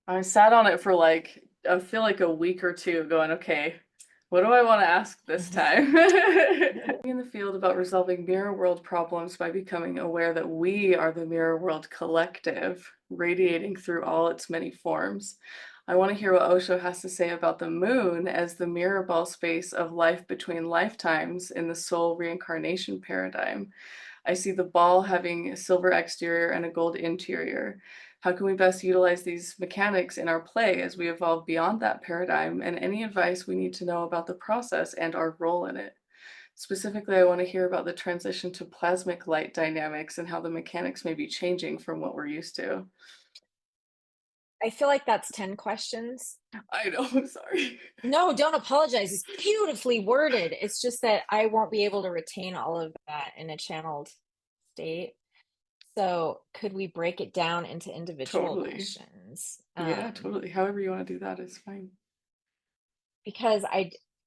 I sat on it for like, I feel like a week or two going, okay, what do I want to ask this time? In the field about resolving mirror world problems by becoming aware that we are the mirror world collective, radiating through all its many forms. I want to hear what Osho has to say about the moon as the mirror ball space of life between lifetimes in the soul reincarnation paradigm. I see the ball having a silver exterior and a gold interior. How can we best utilize these mechanics in our play as we evolve beyond that paradigm, and any advice we need to know about the process and our role in it? Specifically, I want to hear about the transition to plasmic light dynamics and how the mechanics may be changing from what we're used to. I feel like that's 10 questions. I know, I'm sorry. No, don't apologize. It's beautifully worded. It's just that I won't be able to retain all of that in a channeled state. So could we break it down into individual Totally. questions? Yeah, totally. However you want to do that is fine. Because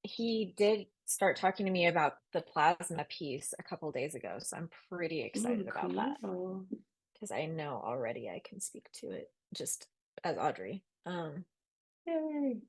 he did start talking to me about the plasma piece a couple days ago, so I'm pretty Ooh, excited about that cool. because I know already I can speak to it just as Audrey. Yay.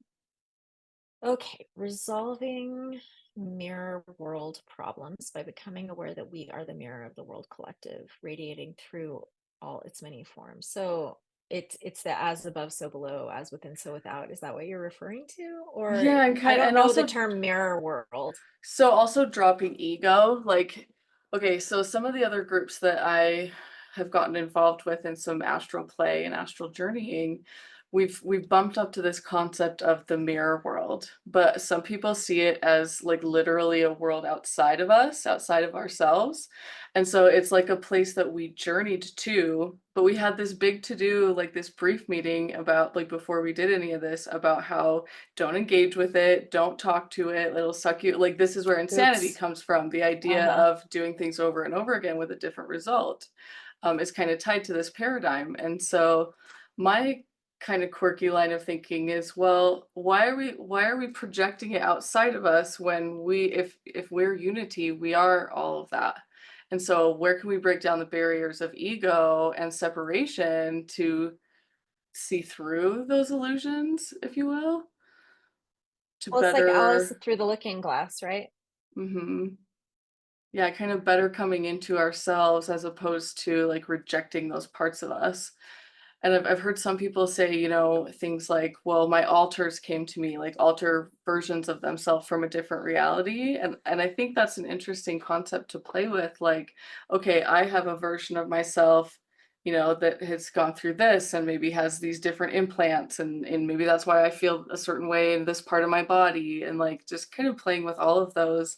Okay, resolving mirror world problems by becoming aware that we are the mirror of the world collective, radiating through all its many forms. So it's the as above, so below, as within, so without. Is that what you're referring to? Or Yeah, and I kind don't and know the also term mirror world. so also dropping ego, like, okay, so some of the other groups that I have gotten involved with in some astral play and astral journeying, we've bumped up to this concept of the mirror world. But some people see it as like literally a world outside of us, outside of ourselves. And so it's like a place that we journeyed to, but we had this big to do, like this brief meeting about like before we did any of this about how don't engage with it, don't talk to it, it'll suck you. Like, this is where insanity Oops. comes from. The idea Uh-huh. of doing things over and over again with a different result is kind of tied to this paradigm. And so, my kind of quirky line of thinking is, well, why are we projecting it outside of us when if we're unity, we are all of that. And so, where can we break down the barriers of ego and separation to see through those illusions, if you will? To Well, it's like Alice better through the looking glass, right? mhm. Yeah, kind of better coming into ourselves as opposed to, like, rejecting those parts of us. And I've heard some people say, things like, "Well, my alters came to me," like alter versions of themselves from a different reality, and I think that's an interesting concept to play with, like, okay, I have a version of myself, that has gone through this and maybe has these different implants, and maybe that's why I feel a certain way in this part of my body, and, like, just kind of playing with all of those.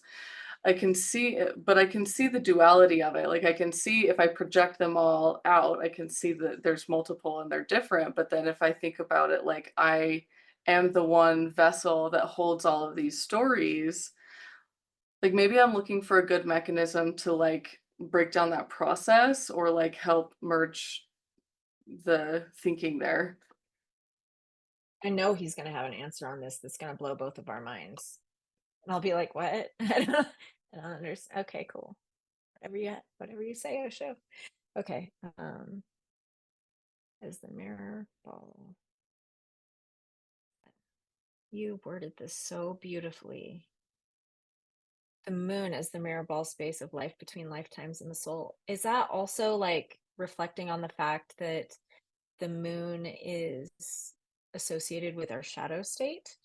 I can see it, but I can see the duality of it. Like, I can see if I project them all out, I can see that there's multiple and they're different. But then if I think about it like I am the one vessel that holds all of these stories, like maybe I'm looking for a good mechanism to like break down that process or like help merge the thinking there. I know he's going to have an answer on this that's going to blow both of our minds. And I'll be like, what? I don't understand. Okay, cool. Whatever you say, Osho. Okay. Is the mirror ball. You worded this so beautifully. The moon as the mirror ball space of life between lifetimes and the soul. Is that also like reflecting on the fact that the moon is associated with our shadow state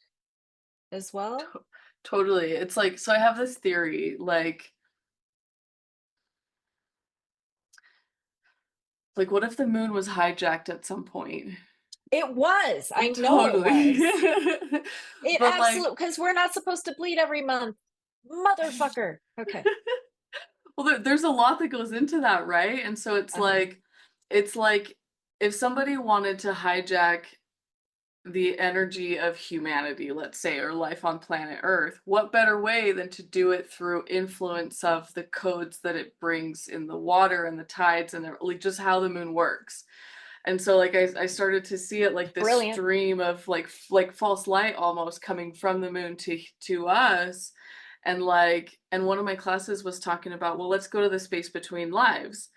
as well? To- Totally. It's like, so I have this theory, like what if the moon was hijacked at some point? It was. I know it Totally. was. It But like, absolutely, because we're not supposed to bleed every month. Motherfucker. Okay. well, there's a lot that goes into that, right? And so Uh-huh. it's like if somebody wanted to hijack the energy of humanity, let's say, or life on planet Earth, what better way than to do it through influence of the codes that it brings in the water and the tides and like just how the moon works. And so like I started to see it like this Brilliant. stream of like false light almost coming from the moon to us. And one of my classes was talking about, well, let's go to the space between lives.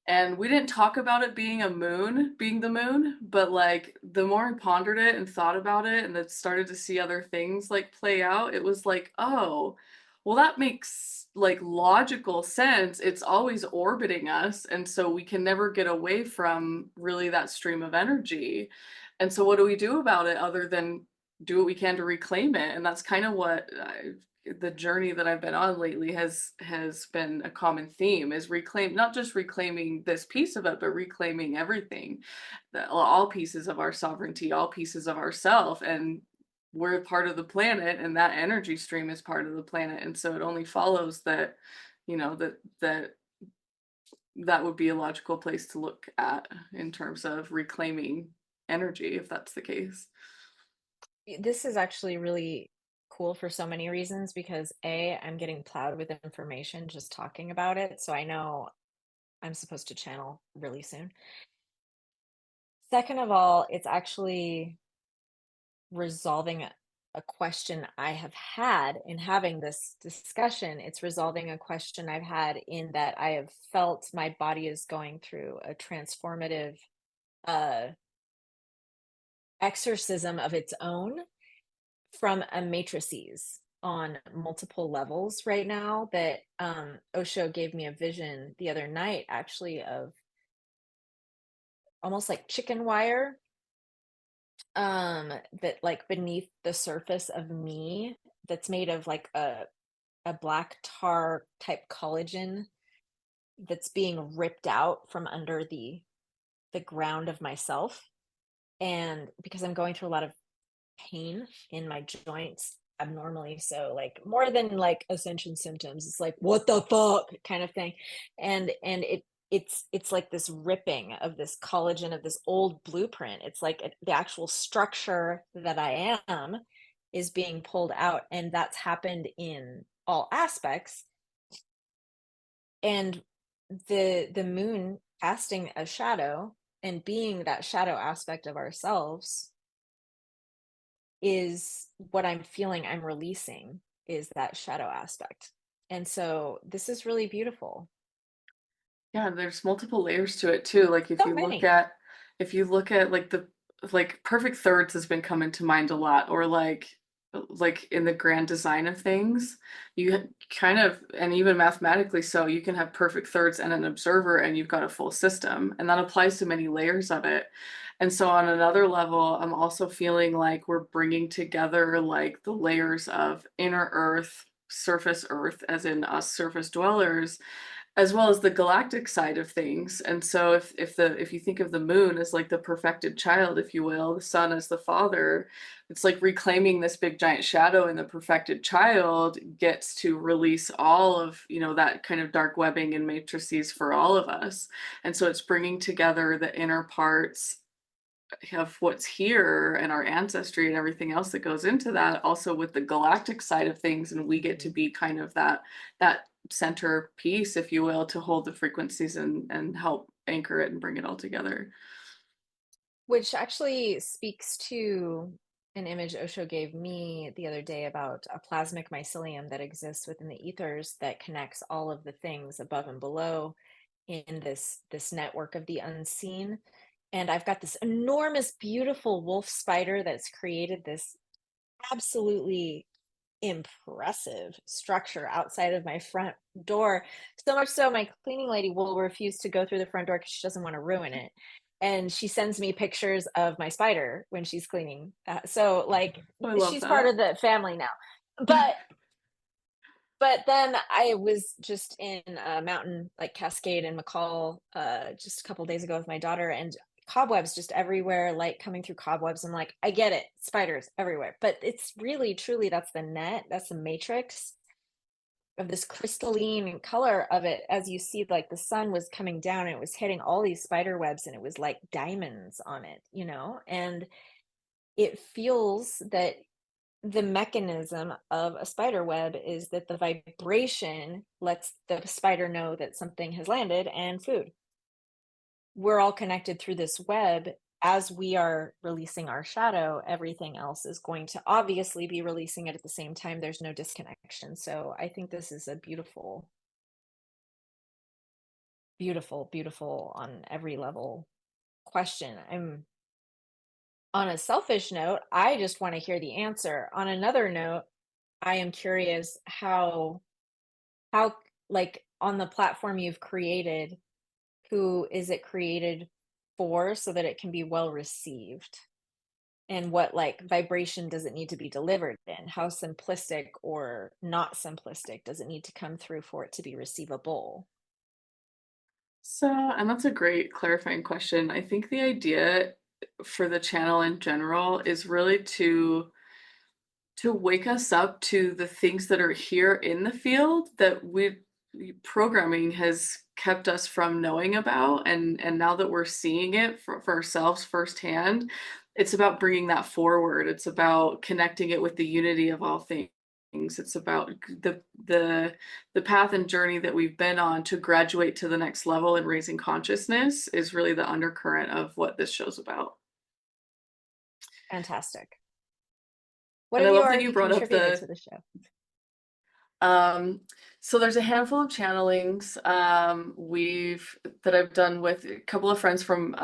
And we didn't talk about it being a moon, being the moon, but, like, the more I pondered it and thought about it and then started to see other things, like, play out, it was like, "Oh, well, that makes, like, logical sense. It's always orbiting us, and so we can never get away from really that stream of energy. And so what do we do about it other than do what we can to reclaim it?" And that's kinda what the journey that I've been on lately has been a common theme is reclaim not just reclaiming this piece of it, but reclaiming everything, all pieces of our sovereignty, all pieces of ourself, and we're part of the planet, and that energy stream is part of the planet, and so it only follows that, that would be a logical place to look at in terms of reclaiming energy, if that's the case. This is actually really cool for so many reasons because A, I'm getting plowed with information just talking about it, so I know I'm supposed to channel really soon. Second of all, it's actually resolving a question I have had in having this discussion. It's resolving a question I've had in that I have felt my body is going through a transformative uh, exorcism of its own from a matrices on multiple levels right now that Osho gave me a vision the other night actually of almost like chicken wire that like beneath the surface of me that's made of like a black tar type collagen that's being ripped out from under the ground of myself. And because I'm going through a lot of pain in my joints abnormally, so like more than like ascension symptoms, it's like what the fuck kind of thing. And it's like this ripping of this collagen of this old blueprint. It's like the actual structure that I am is being pulled out, and that's happened in all aspects. And the moon casting a shadow and being that shadow aspect of ourselves is what I'm feeling I'm releasing is that shadow aspect. And so this is really beautiful. Yeah, there's multiple layers to it too. Like So many. if you look at like the like perfect thirds has been coming to mind a lot, or like in the grand design of things, kind of, and even mathematically so, you can have perfect thirds and an observer and you've got a full system. And that applies to many layers of it. And so on another level, I'm also feeling like we're bringing together like the layers of inner earth, surface earth, as in us surface dwellers, as well as the galactic side of things. And so if you think of the moon as like the perfected child, if you will, the sun as the father, it's like reclaiming this big giant shadow, and the perfected child gets to release all of, that kind of dark webbing and matrices for all of us. And so it's bringing together the inner parts of what's here and our ancestry and everything else that goes into that, also with the galactic side of things, and we get to Mhm. be kind of that center piece, if you will, to hold the frequencies and help anchor it and bring it all together. Which actually speaks to an image Osho gave me the other day about a plasmic mycelium that exists within the ethers that connects all of the things above and below in this network of the unseen. And I've got this enormous, beautiful wolf spider that's created this absolutely impressive structure outside of my front door. So much so, my cleaning lady will refuse to go through the front door because she doesn't want to ruin it. And she sends me pictures of my spider when she's cleaning. So, like, I love she's part that. of the family now. But then I was just in a mountain like Cascade in McCall just a couple days ago with my daughter, and cobwebs just everywhere, light coming through cobwebs. I'm like, I get it, spiders everywhere. But it's really, truly, that's the net, that's the matrix of this crystalline color of it. As you see, like the sun was coming down and it was hitting all these spider webs, and it was like diamonds on it. And it feels that the mechanism of a spider web is that the vibration lets the spider know that something has landed and food. We're all connected through this web. As we are releasing our shadow, everything else is going to obviously be releasing it at the same time. There's no disconnection. So I think this is a beautiful Beautiful, beautiful on every level question. I'm on a selfish note, I just want to hear the answer. On another note, I am curious how like on the platform you've created, who is it created for so that it can be well received? And what like vibration does it need to be delivered in? How simplistic or not simplistic does it need to come through for it to be receivable? So, and that's a great clarifying question. I think the idea for the channel in general is really to wake us up to the things that are here in the field that programming has kept us from knowing about, and now that we're seeing it for ourselves firsthand, it's about bringing that forward. It's about connecting it with the unity of all things. It's about the path and journey that we've been on to graduate to the next level in raising consciousness is really the undercurrent of what this show's about. Fantastic. What And I have you love that you already brought up contributed the to the show? Um, so there's a handful of channelings we've that I've done with a couple of friends from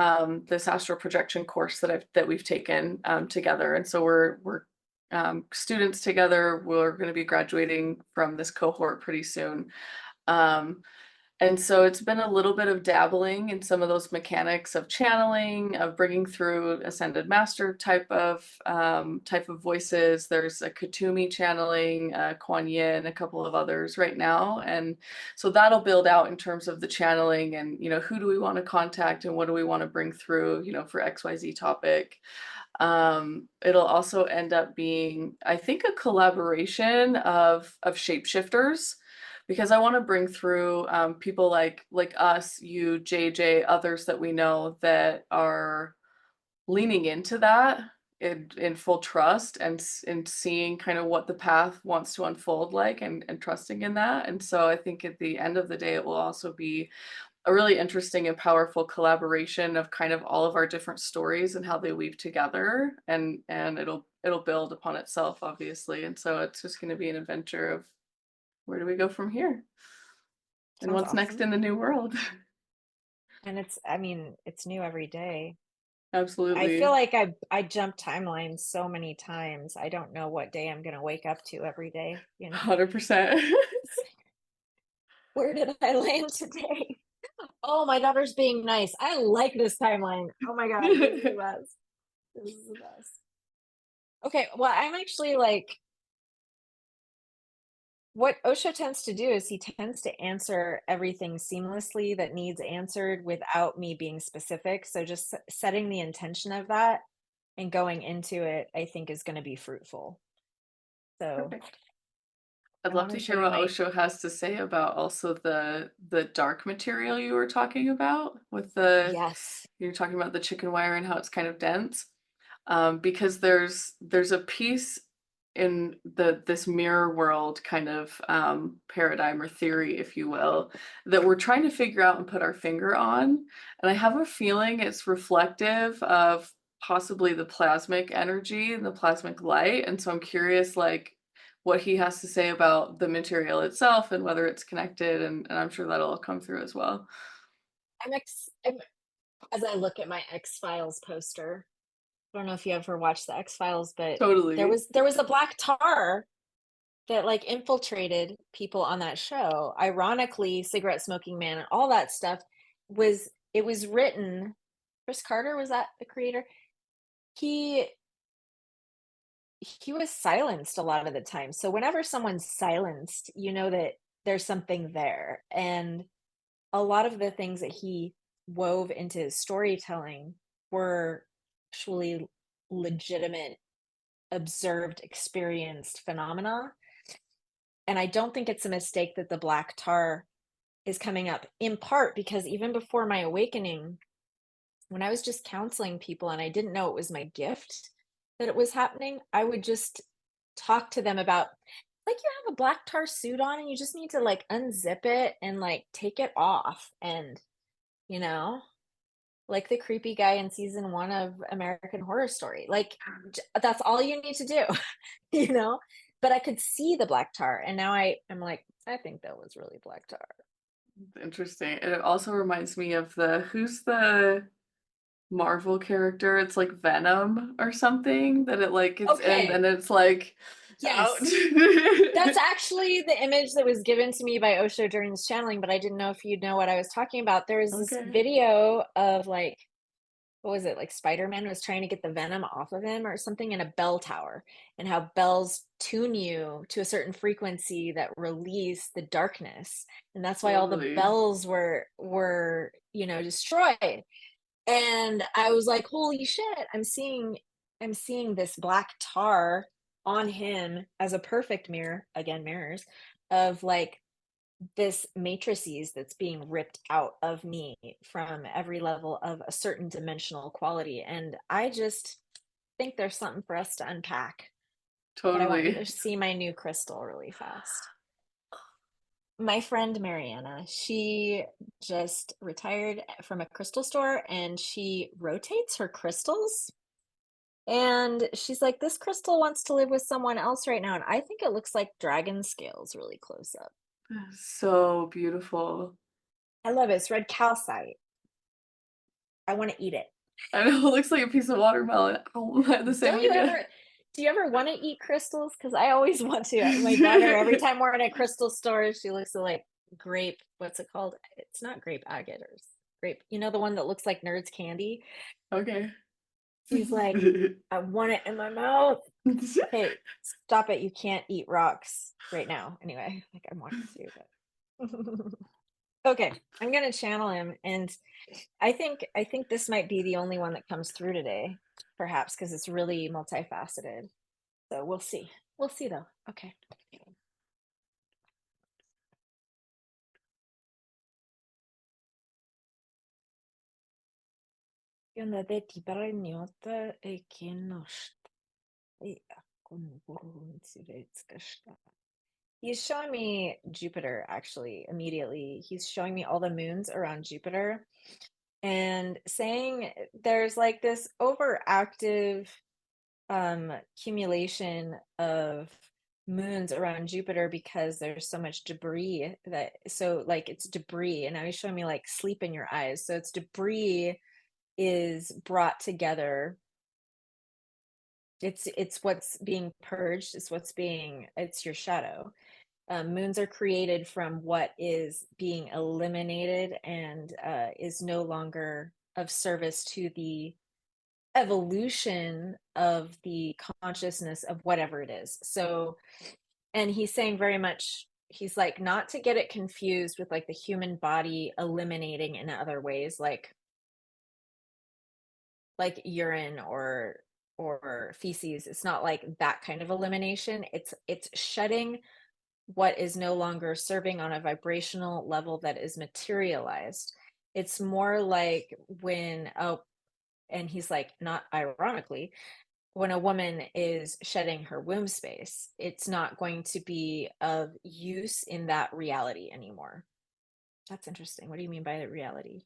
this astral projection course that we've taken together, and so we're students together. We're going to be graduating from this cohort pretty soon. Um, and so it's been a little bit of dabbling in some of those mechanics of channeling, of bringing through ascended master type of voices. There's a Katumi channeling, Kuan Yin, a couple of others right now, and so that'll build out in terms of the channeling and who do we want to contact and what do we want to bring through for XYZ topic. It'll also end up being, I think, a collaboration of shapeshifters because I want to bring through people like us, you, JJ, others that we know that are leaning into that in full trust and seeing kind of what the path wants to unfold like and trusting in that. And so I think at the end of the day, it will also be a really interesting and powerful collaboration of kind of all of our different stories and how they weave together and it'll build upon itself obviously. And so it's just going to be an adventure of where do we go from here? And Sounds what's next awesome. in the new world? And I mean, it's new every day. I feel Absolutely. like I jump timelines so many times. I don't know what day I'm gonna wake up to every day, you know? 100%. It's like, where did I land today? Oh, my daughter's being nice. I like this timeline. Oh my God, this is the best. This is the best. Okay, well, I'm actually like, what Osho tends to do is he tends to answer everything seamlessly that needs answered without me being specific. So just setting the intention of that and going into it, I think is going to be fruitful. So Perfect. I'd I love want to to show hear you what my, Osho has to say about also the dark material you were talking about with yes. you're talking about the chicken wire and how it's kind of dense. Because there's a piece in this mirror world kind of paradigm or theory, if you will, that we're trying to figure out and put our finger on. And I have a feeling it's reflective of possibly the plasmic energy and the plasmic light. And so I'm curious, like, what he has to say about the material itself and whether it's connected, and I'm sure that'll all come through as well. as I look at my X Files poster, I don't know if you ever watched the X Files, but Totally. there was a black tar that like infiltrated people on that show. Ironically, cigarette smoking man and all that stuff was it was written. Chris Carter was that the creator? He he was silenced a lot of the time. So whenever someone's silenced, you know that there's something there. And a lot of the things that he wove into his storytelling were actually legitimate, observed, experienced phenomena. And I don't think it's a mistake that the black tar is coming up, in part because even before my awakening, when I was just counseling people and I didn't know it was my gift that it was happening, I would just talk to them about like you have a black tar suit on and you just need to like unzip it and like take it off and you know like the creepy guy in season 1 of American Horror Story. Like that's all you need to do, you know? But I could see the black tar and now I'm like, I think that was really black tar. Interesting. And it also reminds me of who's the Marvel character? It's like Venom or something that it like it's in and Okay, it's like out. yes. That's actually the image that was given to me by Osho during this channeling, but I didn't know if you'd know what I was talking about. There was this Okay. video of like, what was it? Like Spider-Man was trying to get the venom off of him or something in a bell tower, and how bells tune you to a certain frequency that release the darkness. And that's why all the Totally. bells were, destroyed. And I was like, holy shit, I'm seeing this black tar on him as a perfect mirror, again, mirrors, of like this matrices that's being ripped out of me from every level of a certain dimensional quality. And I just think there's something for us to unpack. But I want you Totally. to see my new crystal really fast. My friend Mariana, she just retired from a crystal store and she rotates her crystals. And she's like, this crystal wants to live with someone else right now. And I think it looks like dragon scales really close up. So beautiful. I love it. It's red calcite. I want to eat it. I know it looks like a piece of watermelon. Oh, I had the same Don't you idea. ever do you ever want to eat crystals? Because I always want to. My daughter, every time we're in a crystal store, she looks at like grape, what's it called? It's not grape agate or grape, the one that looks like nerds candy. Okay. She's like, I want it in my mouth. Hey, stop it. You can't eat rocks right now. Anyway, like I want to, but okay, I'm gonna channel him, and I think this might be the only one that comes through today, perhaps because it's really multifaceted. So we'll see. We'll see though. Okay. Onda de tibaraniota e kinoshta. He's showing me Jupiter actually immediately. He's showing me all the moons around Jupiter and saying there's like this overactive accumulation of moons around Jupiter because there's so much debris like it's debris. And now he's showing me like sleep in your eyes. So it's debris is brought together. It's what's being purged, it's your shadow. Moons are created from what is being eliminated and is no longer of service to the evolution of the consciousness of whatever it is. So, and he's saying very much, he's like, not to get it confused with like the human body eliminating in other ways, like urine or feces. It's not like that kind of elimination. It's shedding what is no longer serving on a vibrational level that is materialized. It's more like when, oh, and he's like, not ironically, when a woman is shedding her womb space, it's not going to be of use in that reality anymore. That's interesting. What do you mean by the reality?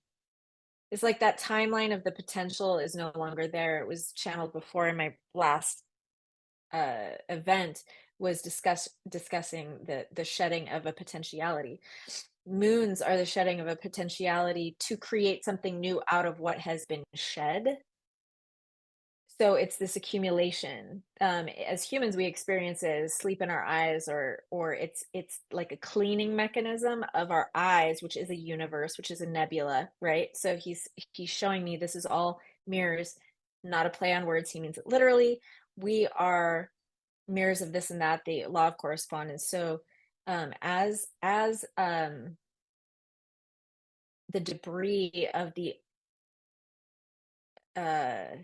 It's like that timeline of the potential is no longer there. It was channeled before in my last event, was discussing the shedding of a potentiality. Moons are the shedding of a potentiality to create something new out of what has been shed. So it's this accumulation. As humans, we experience it as sleep in our eyes, or it's like a cleaning mechanism of our eyes, which is a universe, which is a nebula, right? So he's showing me this is all mirrors, not a play on words. He means it literally. We are mirrors of this and that, the law of correspondence. So as the debris of the uh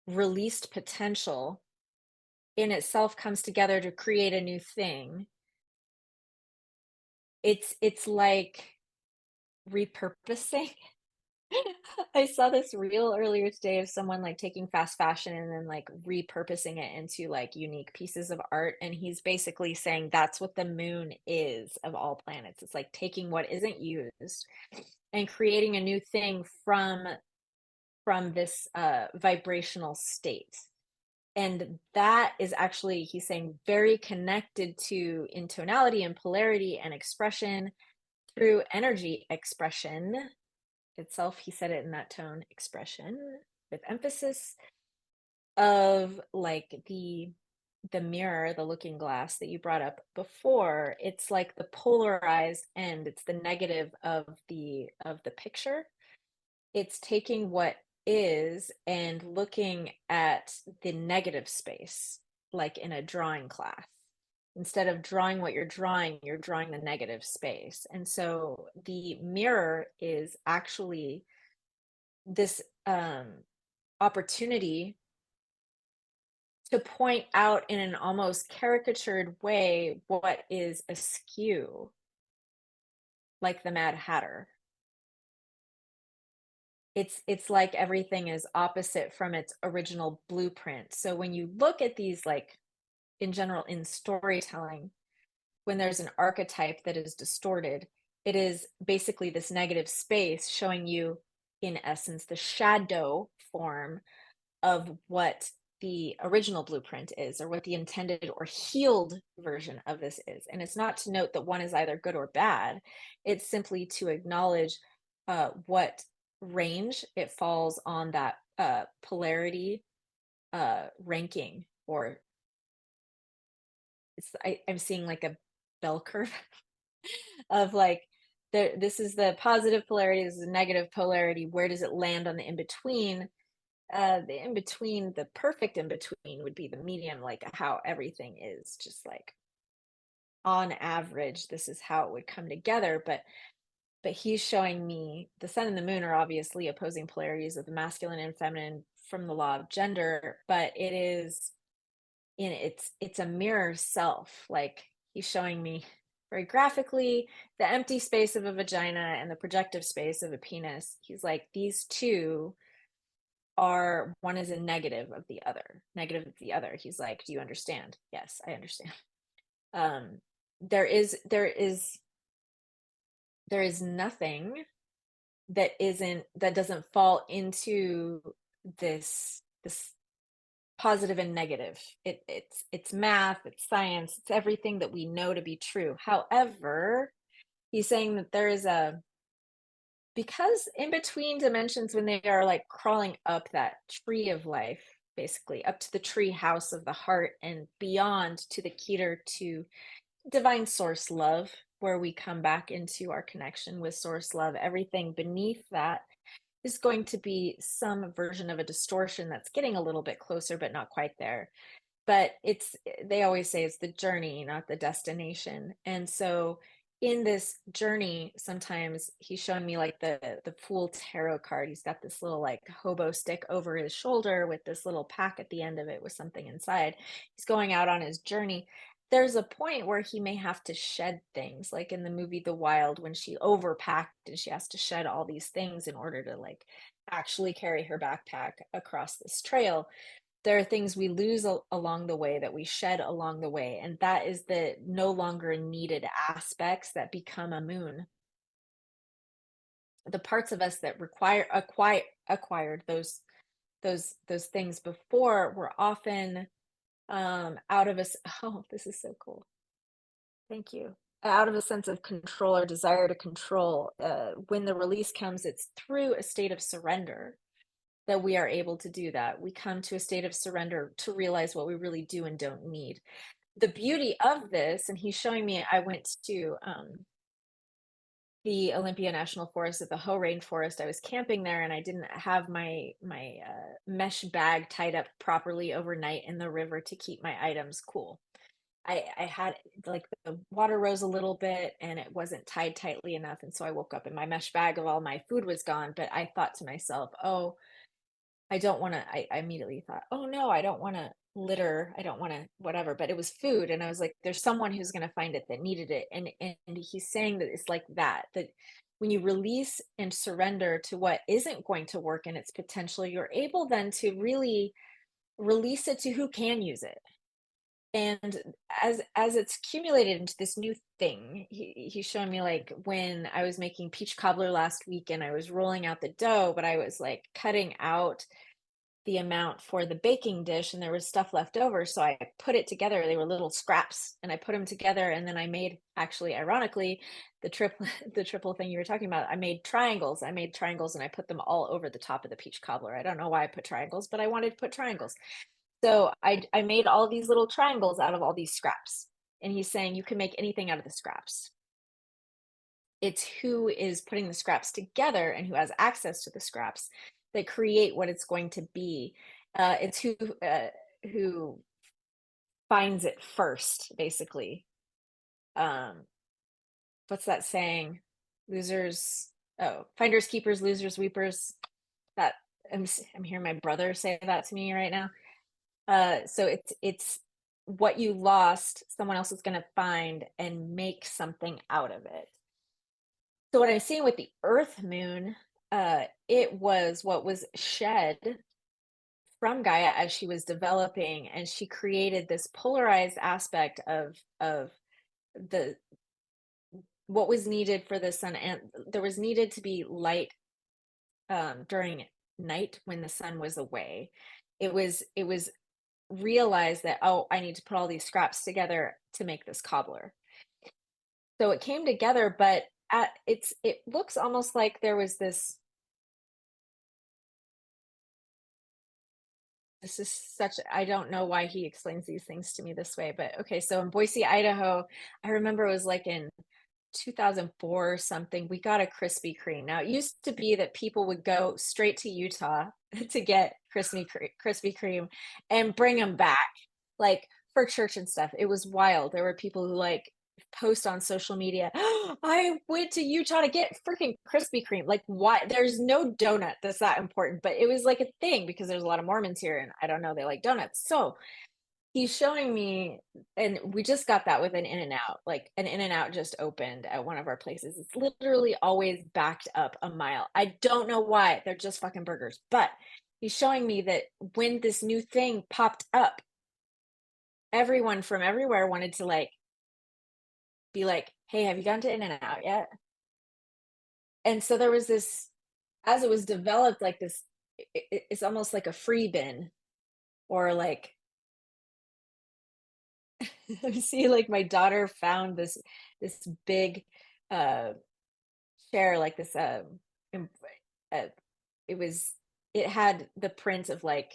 released potential in itself comes together to create a new thing, it's like repurposing. I saw this reel earlier today of someone like taking fast fashion and then like repurposing it into like unique pieces of art. And he's basically saying that's what the moon is of all planets. It's like taking what isn't used and creating a new thing from this vibrational state. And that is actually, he's saying, very connected to intonality and polarity and expression through energy expression itself, he said it in that tone, expression with emphasis of like the mirror, the looking glass that you brought up before. It's like the polarized end, it's the negative of the picture. It's taking what is and looking at the negative space, like in a drawing class. Instead of drawing what you're drawing the negative space. And so the mirror is actually this opportunity to point out in an almost caricatured way what is askew, like the Mad Hatter. It's like everything is opposite from its original blueprint. So when you look at these, like in general in storytelling, when there's an archetype that is distorted, it is basically this negative space showing you, in essence, the shadow form of what the original blueprint is, or what the intended or healed version of this is. And it's not to note that one is either good or bad, it's simply to acknowledge what range it falls on that polarity ranking, or I'm seeing like a bell curve of like, this is the positive polarity, this is the negative polarity. Where does it land on the in between? The in between, the perfect in between would be the medium, like how everything is just like on average, this is how it would come together. But he's showing me the sun and the moon are obviously opposing polarities of the masculine and feminine from the law of gender, but it is in it's a mirror self. Like he's showing me very graphically the empty space of a vagina and the projective space of a penis. He's like, these two are, one is a negative of the other. He's like, do you understand? Yes, I understand. um there is nothing that doesn't fall into this positive and negative. It's math, it's science, it's everything that we know to be true. However, he's saying that there is a, because in between dimensions, when they are like crawling up that tree of life, basically up to the tree house of the heart and beyond to the keter to divine source love, where we come back into our connection with source love, everything beneath that is going to be some version of a distortion that's getting a little bit closer but not quite there. But it's, they always say it's the journey, not the destination. And so in this journey, sometimes he's showing me like the Fool tarot card. He's got this little like hobo stick over his shoulder with this little pack at the end of it with something inside. He's going out on his journey. There's a point where he may have to shed things, like in the movie The Wild, when she overpacked and she has to shed all these things in order to like actually carry her backpack across this trail. There are things we lose along the way, that we shed along the way, and that is the no longer needed aspects that become a moon. The parts of us that acquired those things before were often out of us. Oh, this is so cool. Thank you. Out of a sense of control or desire to control. When the release comes, it's through a state of surrender that we are able to do that. We come to a state of surrender to realize what we really do and don't need. The beauty of this, and he's showing me, I went to the Olympia National Forest at the Hoh Rainforest. I was camping there and I didn't have my mesh bag tied up properly overnight in the river to keep my items cool. I had like the water rose a little bit and it wasn't tied tightly enough. And so I woke up and my mesh bag of all my food was gone. But I thought to myself, oh, I don't want to, I immediately thought, oh no, I don't want to litter. I don't want to whatever, but it was food. And I was like, there's someone who's going to find it that needed it. And he's saying that it's like that when you release and surrender to what isn't going to work in its potential, you're able then to really release it to who can use it. And as it's accumulated into this new thing, he's showing me like when I was making peach cobbler last week and I was rolling out the dough, but I was like cutting out the amount for the baking dish and there was stuff left over. So I put it together. They were little scraps and I put them together. And then I made, actually, ironically, the triple, the triple thing you were talking about. I made triangles. I made triangles and I put them all over the top of the peach cobbler. I don't know why I put triangles, but I wanted to put triangles. So I made all these little triangles out of all these scraps. And he's saying you can make anything out of the scraps. It's who is putting the scraps together and who has access to the scraps that create what it's going to be. It's who finds it first, basically. Um, what's that saying? Losers, oh, finders, keepers, losers, weepers. That I'm hearing my brother say that to me right now. So it's what you lost, someone else is going to find and make something out of it. So what I'm seeing with the Earth moon, it was what was shed from Gaia as she was developing, and she created this polarized aspect of the what was needed for the sun, and there was needed to be light during night when the sun was away. It was realized that, oh, I need to put all these scraps together to make this cobbler. So it came together, but it looks almost like there was this is such, I don't know why he explains these things to me this way, but okay, so in Boise, Idaho, I remember it was like in 2004 or something, we got a Krispy Kreme. Now, it used to be that people would go straight to Utah to get Krispy Kreme and bring them back, like for church and stuff. It was wild. There were people who like post on social media, I went to Utah to get freaking Krispy Kreme. Like, why? There's no donut that's that important, but it was like a thing because there's a lot of Mormons here and I don't know, they like donuts. So he's showing me, and we just got that with an In-N-Out. Like an In-N-Out just opened at one of our places. It's literally always backed up a mile. I don't know why. They're just fucking burgers. But he's showing me that when this new thing popped up, everyone from everywhere wanted to like be like, hey, have you gone to In-N-Out yet? And so there was this, as it was developed, like this, it's almost like a free bin or like see, like my daughter found this big uh chair, like this im- uh, it was, it had the print of like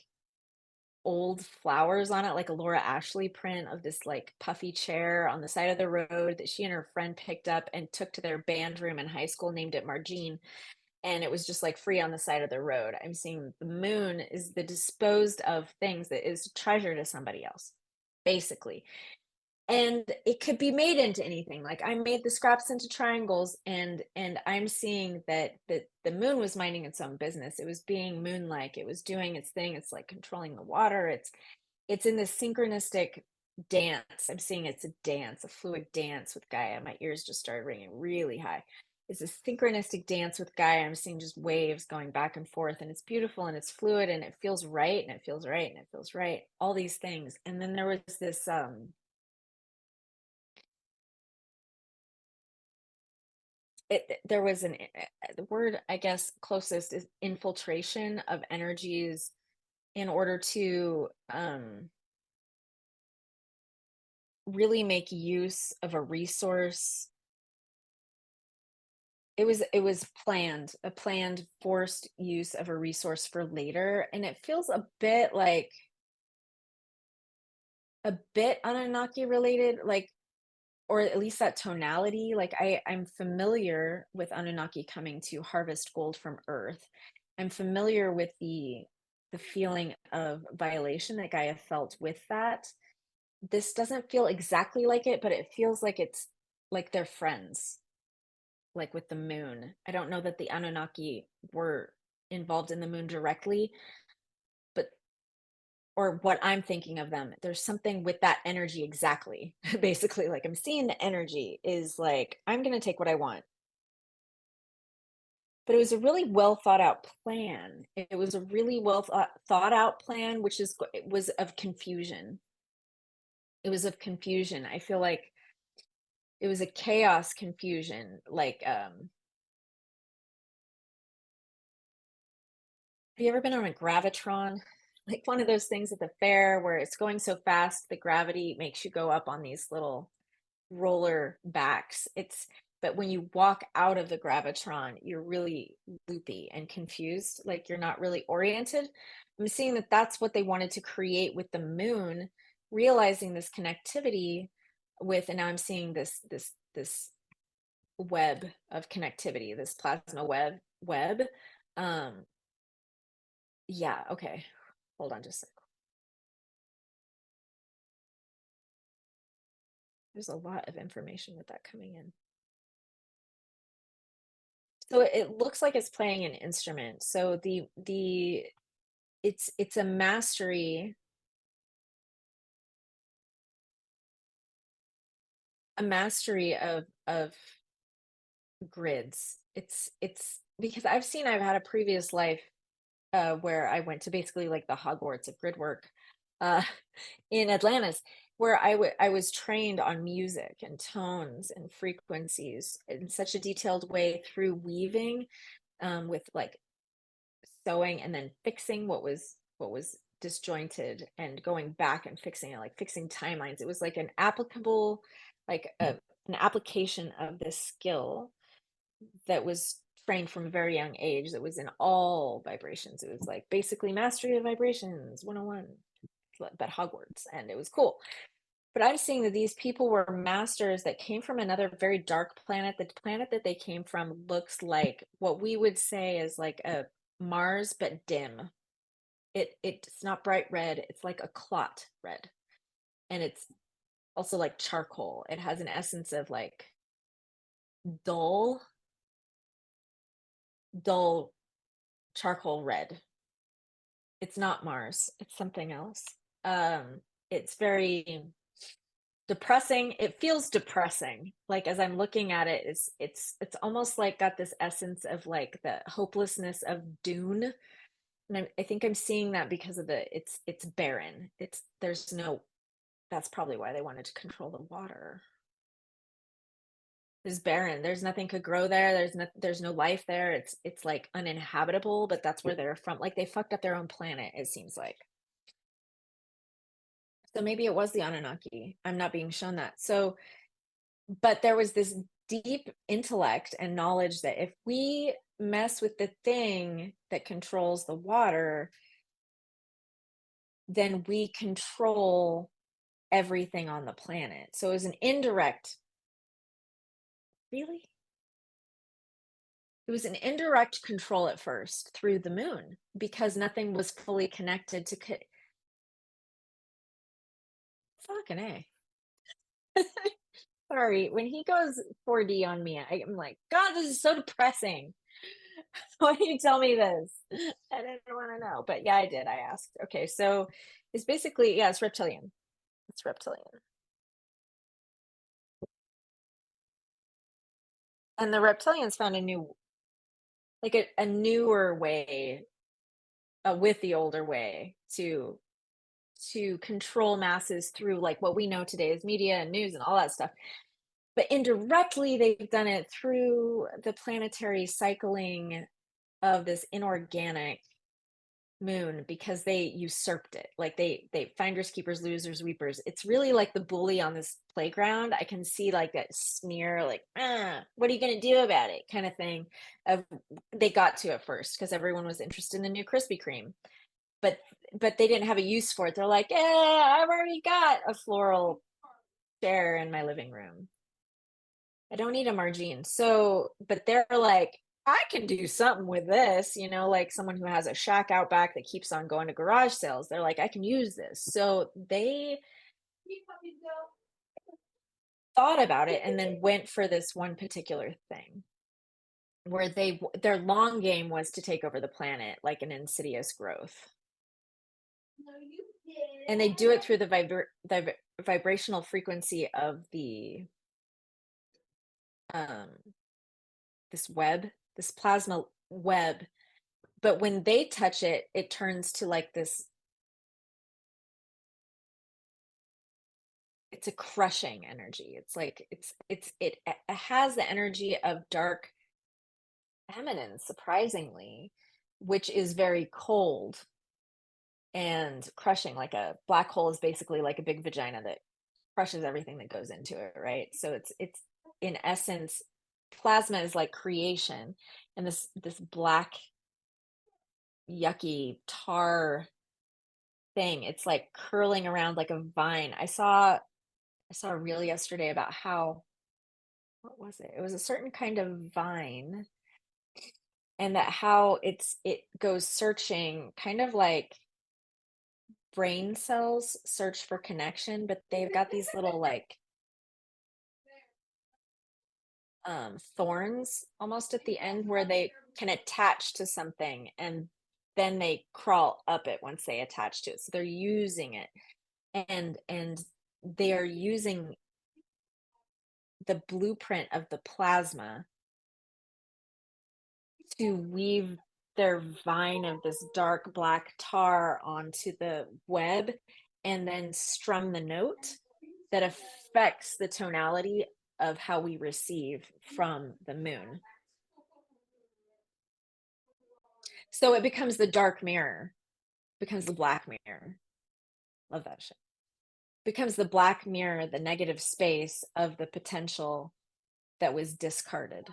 old flowers on it, like a Laura Ashley print of this like puffy chair on the side of the road that she and her friend picked up and took to their band room in high school, named it Margine. And it was just like free on the side of the road. I'm seeing the moon is the disposed of things that is treasure to somebody else, basically. And it could be made into anything. Like I made the scraps into triangles, and I'm seeing that the moon was minding its own business. It was being moon-like, it was doing its thing. It's like controlling the water. It's in this synchronistic dance. I'm seeing it's a dance, a fluid dance with Gaia. My ears just started ringing really high. It's a synchronistic dance with Gaia. I'm seeing just waves going back and forth, and it's beautiful and it's fluid and it feels right and it feels right and it feels right. All these things. And then there was this there was the word, I guess, closest is infiltration of energies in order to really make use of a resource. It was planned, a planned forced use of a resource for later, and it feels a bit Anunnaki related, like, or at least that tonality. Like I'm familiar with Anunnaki coming to harvest gold from Earth. I'm familiar with the feeling of violation that Gaia felt with that. This doesn't feel exactly like it, but it feels like it's like they're friends, like with the moon. I don't know that the Anunnaki were involved in the moon directly, but or what I'm thinking of them. There's something with that energy exactly. Basically, like I'm seeing the energy is like, I'm going to take what I want. But it was a really well thought out plan. It was a really well thought out plan, which is, it was of confusion. It was of confusion. I feel like it was a chaos confusion. Like, have you ever been on a gravitron? like one of those things at the fair where it's going so fast, the gravity makes you go up on these little roller backs. But when you walk out of the gravitron, you're really loopy and confused, like you're not really oriented. I'm seeing that that's what they wanted to create with the moon, realizing this connectivity with, and now I'm seeing this web of connectivity, this plasma web. Um, yeah, okay. Hold on just a sec. There's a lot of information with that coming in. So it looks like it's playing an instrument. So the it's a mastery of grids. It's because I've had a previous life where I went to basically like the Hogwarts of grid work uh in Atlantis, where I was trained on music and tones and frequencies in such a detailed way through weaving, with like sewing and then fixing what was disjointed and going back and fixing it, like fixing timelines. It was like an application of this skill that was trained from a very young age, that was in all vibrations. It was like basically mastery of vibrations 101, but Hogwarts, and it was cool. But I'm seeing that these people were masters that came from another very dark planet. The planet that they came from looks like what we would say is like a Mars, but dim. It's not bright red, it's like a clot red. And it's also like charcoal. It has an essence of like dull, dull charcoal red. It's not Mars, it's something else. It's very depressing. It feels depressing. Like as I'm looking at it, it's almost like got this essence of like the hopelessness of Dune. And I think I'm seeing that because of it's barren. It's there's no That's probably why they wanted to control the water. It's barren. There's nothing could grow there. There's no life there. It's like uninhabitable, but that's where they're from. Like they fucked up their own planet, it seems like. So maybe it was the Anunnaki. I'm not being shown that. So, but there was this deep intellect and knowledge that if we mess with the thing that controls the water, then we control everything on the planet. So it was an indirect, really? It was an indirect control at first through the moon because nothing was fully connected to fucking A. Sorry, when he goes 4D on me, I'm like, God, this is so depressing. Why do you tell me this? I didn't want to know. But yeah, I did. I asked. Okay, so it's basically, yeah, it's reptilian. It's reptilian. And the reptilians found a newer way, with the older way to control masses through like what we know today as media and news and all that stuff. But indirectly, they've done it through the planetary cycling of this inorganic moon because they usurped it. Like they finders keepers, losers weepers. It's really like the bully on this playground. I can see like that sneer, like, what are you gonna do about it, kind of thing. Of They got to it first because everyone was interested in the new Krispy Kreme, but they didn't have a use for it. They're like, yeah, I've already got a floral chair in my living room. I don't need a margine. So, but they're like, I can do something with this, like someone who has a shack out back that keeps on going to garage sales. They're like, I can use this. So they thought about it and then went for this one particular thing where their long game was to take over the planet like an insidious growth. And they do it through the vibrational frequency of the um this plasma web. But when they touch it, it turns to like this, it's a crushing energy. It's like it has the energy of dark feminine, surprisingly, which is very cold. and crushing. Like a black hole is basically like a big vagina that crushes everything that goes into it, right? So it's in essence, plasma is like creation, and this black yucky tar thing, it's like curling around like a vine. I saw a reel yesterday about how, what was it? It was a certain kind of vine, and that how it goes searching, kind of like brain cells search for connection, but they've got these little like thorns almost at the end where they can attach to something, and then they crawl up it once they attach to it. So they're using it, and they are using the blueprint of the plasma to weave their vine of this dark black tar onto the web and then strum the note that affects the tonality of how we receive from the moon. So it becomes the dark mirror, becomes the black mirror. Love that shit. Becomes the black mirror, the negative space of the potential that was discarded.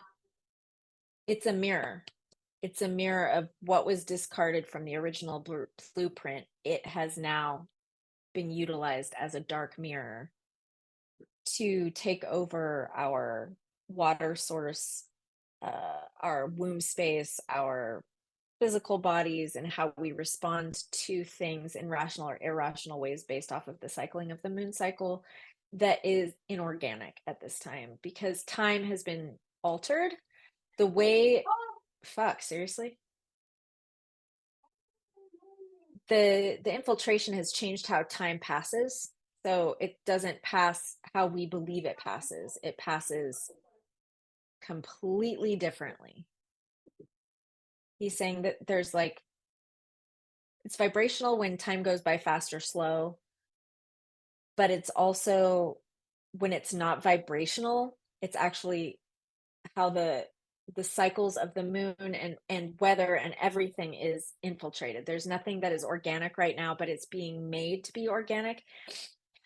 It's a mirror. It's a mirror of what was discarded from the original blueprint. It has now been utilized as a dark mirror to take over our water source, our womb space, our physical bodies, and how we respond to things in rational or irrational ways based off of the cycling of the moon cycle that is inorganic at this time because time has been altered. The way, fuck, seriously? The infiltration has changed how time passes. So it doesn't pass how we believe it passes. It passes completely differently. He's saying that there's like it's vibrational when time goes by fast or slow, but it's also when it's not vibrational, it's actually how the cycles of the moon and weather and everything is infiltrated. There's nothing that is organic right now, but it's being made to be organic.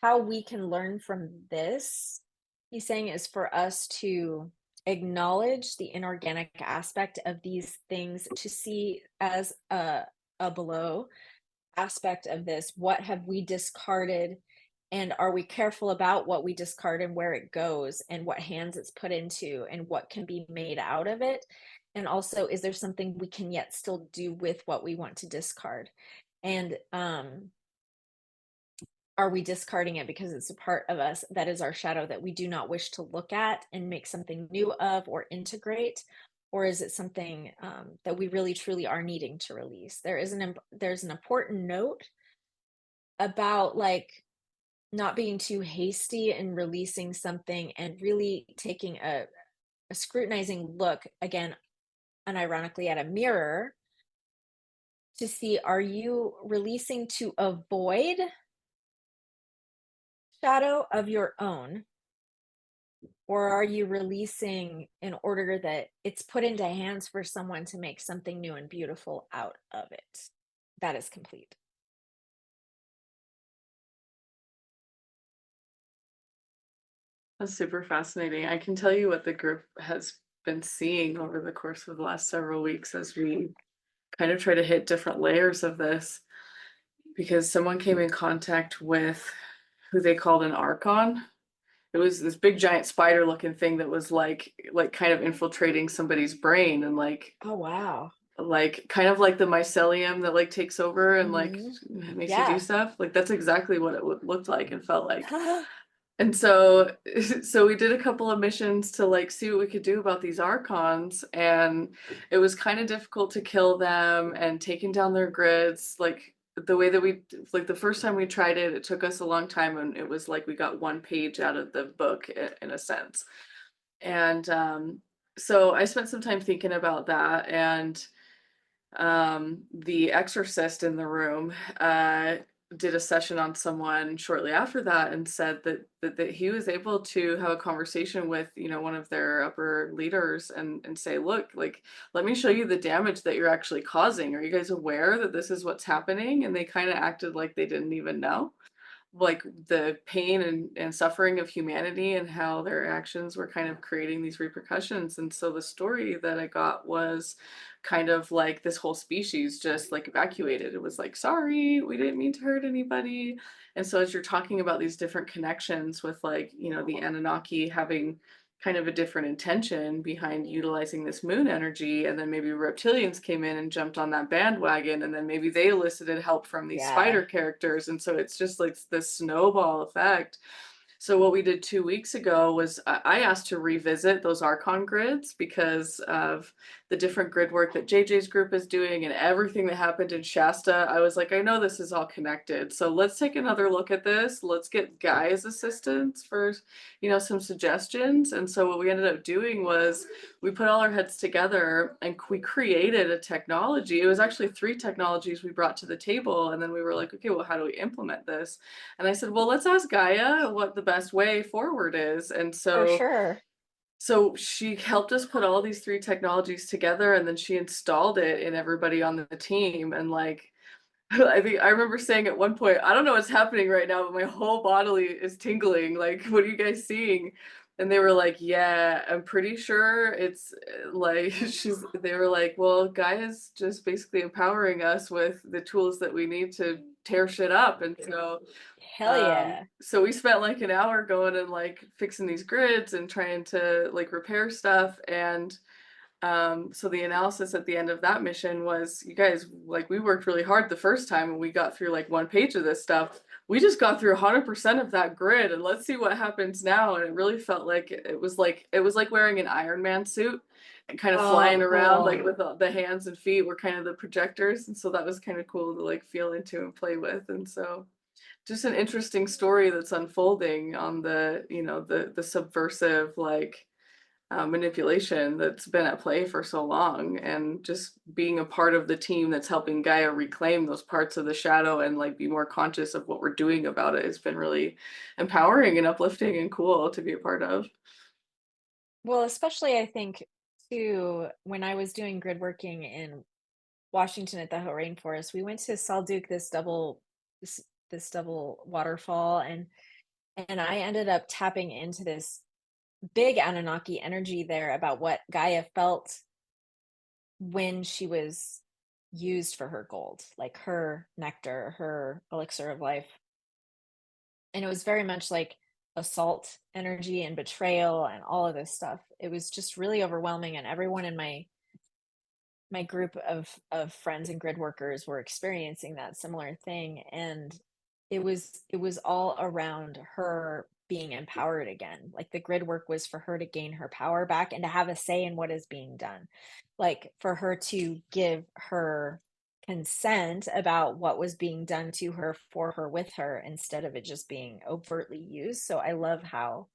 How we can learn from this, he's saying, is for us to acknowledge the inorganic aspect of these things, to see as a below aspect of this, what have we discarded, and are we careful about what we discard and where it goes and what hands it's put into and what can be made out of it, and also is there something we can yet still do with what we want to discard, and are we discarding it because it's a part of us that is our shadow that we do not wish to look at and make something new of or integrate, or is it something that we really truly are needing to release? There's an important note about like not being too hasty in releasing something and really taking a scrutinizing look again, unironically, at a mirror to see, are you releasing to avoid shadow of your own, or are you releasing in order that it's put into hands for someone to make something new and beautiful out of it that is complete? That's super fascinating. I can tell you what the group has been seeing over the course of the last several weeks as we kind of try to hit different layers of this, because someone came in contact with who they called an archon. It was this big giant spider looking thing that was like kind of infiltrating somebody's brain and Oh, wow. like kind of like the mycelium that like takes over and like Hmm. makes you do Yeah. stuff. Like that's exactly what it looked like and felt like. And so so we did a couple of missions to like see what we could do about these archons, and it was kind of difficult to kill them and taking down their grids. Like the way that we like the first time we tried it, it took us a long time and it was like we got one page out of the book in a sense. And so I spent some time thinking about that, and the exorcist in the room. did a session on someone shortly after that and said that he was able to have a conversation with, you know, one of their upper leaders and say, look, like, let me show you the damage that you're actually causing. Are you guys aware that this is what's happening? And they kind of acted like they didn't even know, like the pain and suffering of humanity and how their actions were kind of creating these repercussions. And so the story that I got was kind of like this whole species just like evacuated. It was like, sorry, we didn't mean to hurt anybody. And so as you're talking about these different connections with, like, you know, the Anunnaki having kind of a different intention behind utilizing this moon energy, and then maybe reptilians came in and jumped on that bandwagon, and then maybe they elicited help from these Yeah, spider characters, and so it's just like this snowball effect. So what we did 2 weeks ago was I asked to revisit those Archon grids because of the different grid work that JJ's group is doing and everything that happened in Shasta. I was like, I know this is all connected. So let's take another look at this. Let's get Guy's assistance for, you know, some suggestions. And so what we ended up doing was we put all our heads together and we created a technology. It was actually three technologies we brought to the table. And then we were like, okay, well, how do we implement this? And I said, well, let's ask Gaia what the best way forward is. And for so sure. she helped us put all these three technologies together, and then she installed it in everybody on the team. And like, I think I remember saying at one point, I don't know what's happening right now, but my whole body is tingling. Like, what are you guys seeing? And they were like, yeah, I'm pretty sure it's like they were like, well, Gaia's just basically empowering us with the tools that we need to tear shit up. And so Hell yeah. so we spent like an hour going and like fixing these grids and trying to like repair stuff. And so the analysis at the end of that mission was, you guys, like, we worked really hard the first time and we got through like one page of this stuff. We just got through 100% of that grid, and let's see what happens now. And it really felt like it was like wearing an Iron Man suit and kind of flying Oh, around, like cool. with the hands and feet were kind of the projectors. And so that was kind of cool to like feel into and play with. And so just an interesting story that's unfolding on the, you know, the subversive, like, manipulation that's been at play for so long, and just being a part of the team that's helping Gaia reclaim those parts of the shadow and like be more conscious of what we're doing about it has been really empowering and uplifting and cool to be a part of. Well, especially I think too, when I was doing grid working in Washington at the Hoh Rainforest, we went to Salduke, this, this double waterfall, and I ended up tapping into this big Anunnaki energy there about what Gaia felt when she was used for her gold, like her nectar, her elixir of life. And it was very much like assault energy and betrayal and all of this stuff. It was just really overwhelming, and everyone in my group of friends and grid workers were experiencing that similar thing, and it was all around her being empowered again. Like, the grid work was for her to gain her power back and to have a say in what is being done, like for her to give her consent about what was being done to her, for her, with her, instead of it just being overtly used. So I love how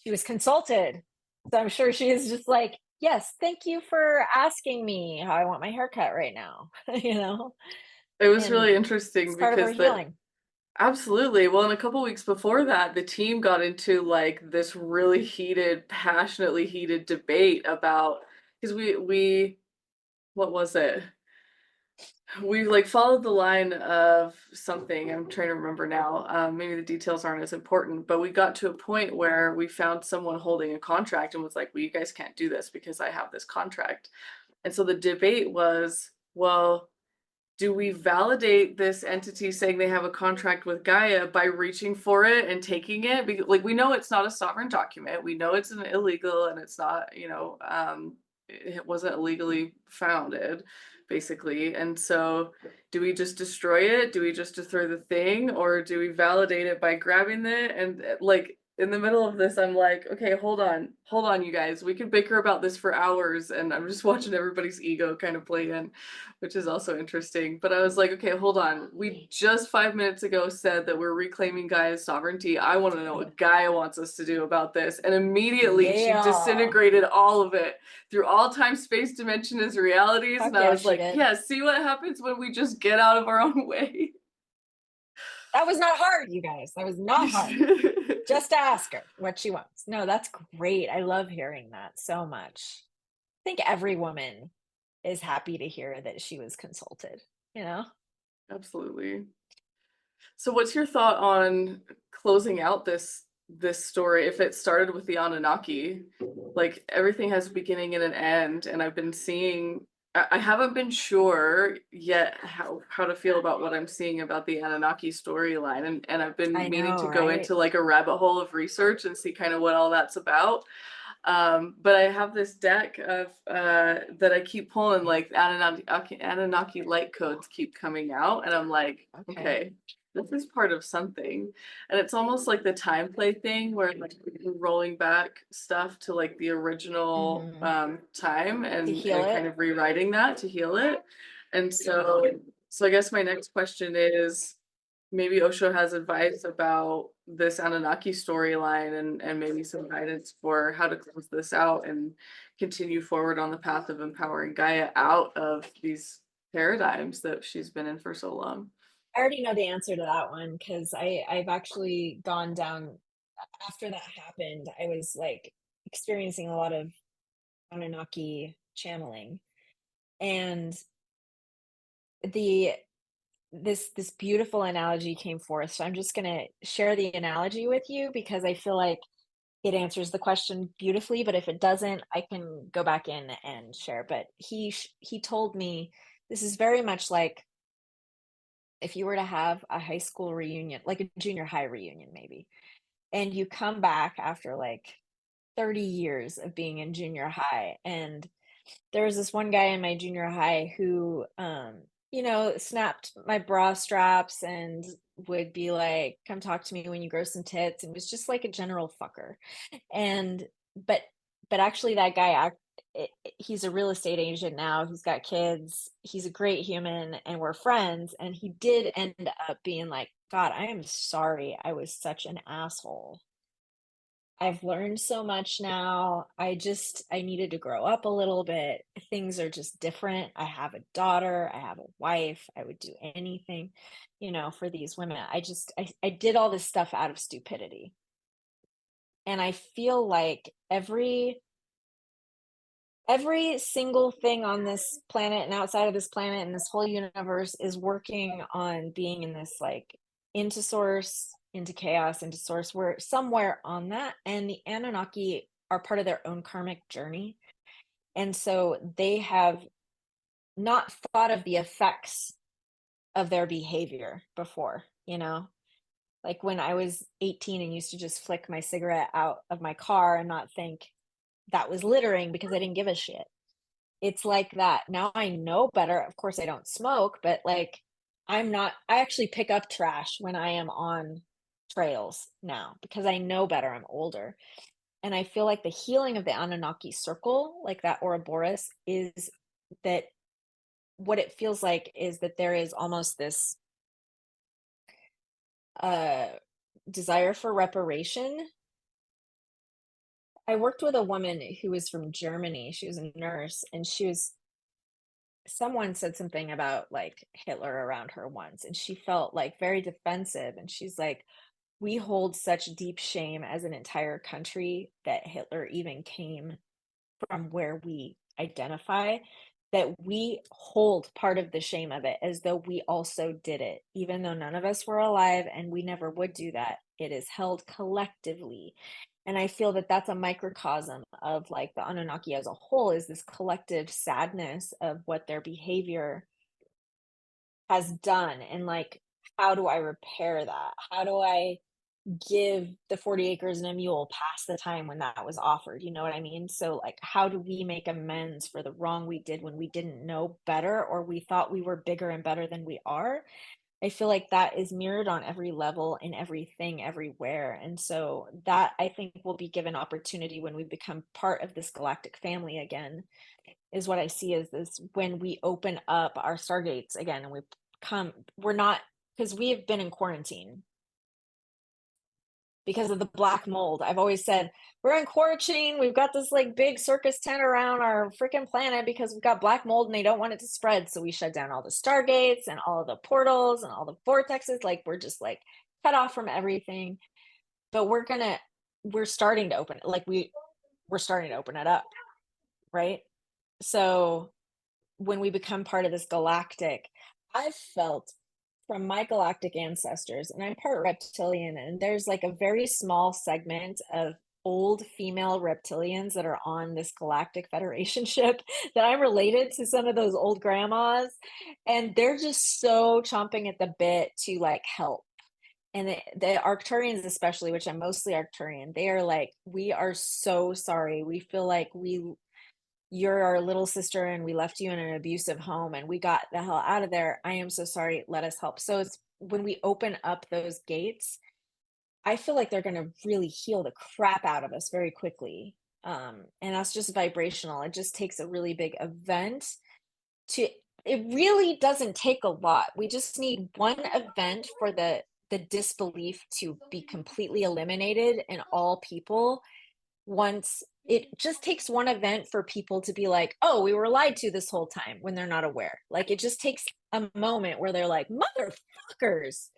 she was consulted. So I'm sure she is just like, "Yes, thank you for asking me how I want my haircut right now," you know? It was And really it's interesting part of her because that healing. absolutely. Well, and a couple weeks before that, the team got into like this really heated, passionately heated debate about, because we what was it? We like followed the line of something. I'm trying to remember now. Maybe the details aren't as important, but we got to a point where we found someone holding a contract and was like, well, you guys can't do this because I have this contract. And so the debate was, well, do we validate this entity saying they have a contract with Gaia by reaching for it and taking it? Because, like, we know it's not a sovereign document. We know it's an illegal, and it's not, you know, it wasn't illegally founded, basically. And so, do we just destroy it? Do we just destroy the thing, or do we validate it by grabbing it? And like in the middle of this, I'm like, okay, hold on, you guys. We could bicker about this for hours, and I'm just watching everybody's ego kind of play in, which is also interesting. But I was like, okay, hold on. We just 5 minutes ago said that we're reclaiming Gaia's sovereignty. I want to know what Gaia wants us to do about this. And immediately she Yeah. disintegrated all of it through all time, space, dimension as realities. And Fuck I yeah, was she like, did. yeah, see what happens when we just get out of our own way. That was not hard, you guys. That was not hard. Just ask her what she wants. No, that's great. I love hearing that so much. I think every woman is happy to hear that she was consulted, you know? Absolutely. So what's your thought on closing out this story if it started with the Anunnaki? Like everything has a beginning and an end, and I've been seeing I haven't been sure yet how to feel about what I'm seeing about the Anunnaki storyline, and I've been I meaning know, to go right? into like a rabbit hole of research and see kind of what all that's about. But I have this deck of that I keep pulling, like Anunnaki light codes keep coming out, and I'm like, Okay. okay, this is part of something. And it's almost like the time play thing where like you're rolling back stuff to like the original Mhm. time To and heal kind it? of rewriting that to heal it. And so I guess my next question is maybe Osho has advice about this Anunnaki storyline and maybe some guidance for how to close this out and continue forward on the path of empowering Gaia out of these paradigms that she's been in for so long. I already know the answer to that one because I've actually gone down after that happened, I was like experiencing a lot of Anunnaki channeling. And the this beautiful analogy came forth. So I'm just gonna share the analogy with you because I feel like it answers the question beautifully, but if it doesn't, I can go back in and share. But he told me this is very much like if you were to have a high school reunion, like a junior high reunion maybe, and you come back after like 30 years of being in junior high, and there was this one guy in my junior high who, snapped my bra straps and would be like, "Come talk to me when you grow some tits," and was just like a general fucker. And but but actually that guy he's a real estate agent now. He's got kids. He's a great human and we're friends, and he did end up being like, "God, I am sorry. I was such an asshole. I've learned so much now. I needed to grow up a little bit. Things are just different. I have a daughter, I have a wife. I would do anything, for these women. I did all this stuff out of stupidity." And I feel like every single thing on this planet and outside of this planet and this whole universe is working on being in this like into source, into chaos, into source. We're somewhere on that. And the Anunnaki are part of their own karmic journey. And so they have not thought of the effects of their behavior before, like when I was 18 and used to just flick my cigarette out of my car and not think that was littering because I didn't give a shit. It's like that. Now I know better. Of course, I don't smoke, but like I actually pick up trash when I am on trails now because I know better. I'm older. And I feel like the healing of the Anunnaki circle, like that Ouroboros, is that what it feels like is that there is almost this uh desire for reparation. I worked with a woman who was from Germany. She was a nurse and someone said something about like Hitler around her once, and she felt like very defensive. And she's like, "We hold such deep shame as an entire country that Hitler even came from where we identify, that we hold part of the shame of it as though we also did it, even though none of us were alive and we never would do that. It is held collectively." And I feel that that's a microcosm of like the Anunnaki as a whole is this collective sadness of what their behavior has done. And like, how do I repair that? How do I give the 40 acres and a mule past the time when that was offered? You know what I mean? So, like, how do we make amends for the wrong we did when we didn't know better or we thought we were bigger and better than we are? I feel like that is mirrored on every level in everything everywhere. And so that I think will be given opportunity when we become part of this galactic family again, is what I see as this when we open up our stargates again and we're not because we have been in quarantine because of the black mold. I've always said, we're in quarantine. We've got this like big circus tent around our freaking planet because we've got black mold and they don't want it to spread. So we shut down all the stargates and all of the portals and all the vortexes. Like we're just like cut off from everything. But we're starting to open it. Like we're starting to open it up, right? So when we become part of this galactic, I've felt from my galactic ancestors, and I'm part reptilian, and there's like a very small segment of old female reptilians that are on this galactic federation ship that I'm related to some of those old grandmas, and they're just so chomping at the bit to like help. And the Arcturians, especially, which I'm mostly Arcturian, they are like, we are so sorry. We feel like you're our little sister and we left you in an abusive home and we got the hell out of there. I am so sorry. Let us help. So it's when we open up those gates, I feel like they're going to really heal the crap out of us very quickly. And that's just vibrational. It just takes a really big event to, it really doesn't take a lot. We just need one event for the disbelief to be completely eliminated in all people. Once it just takes one event for people to be like, oh, we were lied to this whole time, when they're not aware. Like it just takes a moment where they're like, motherfuckers,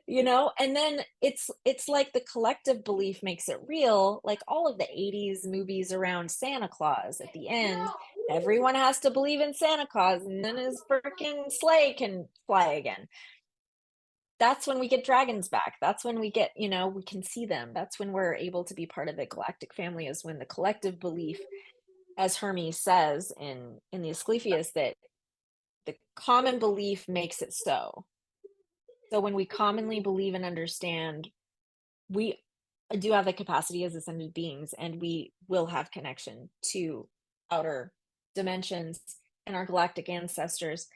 and then it's like the collective belief makes it real. Like all of the 80s movies around Santa Claus, at the end everyone has to believe in Santa Claus and then his freaking sleigh can fly again. That's when we get dragons back. That's when we get, we can see them. That's when we're able to be part of the galactic family, is when the collective belief, as Hermes says in the Asclepius, that the common belief makes it so. So when we commonly believe and understand, we do have the capacity as ascended beings, and we will have connection to outer dimensions and our galactic ancestors.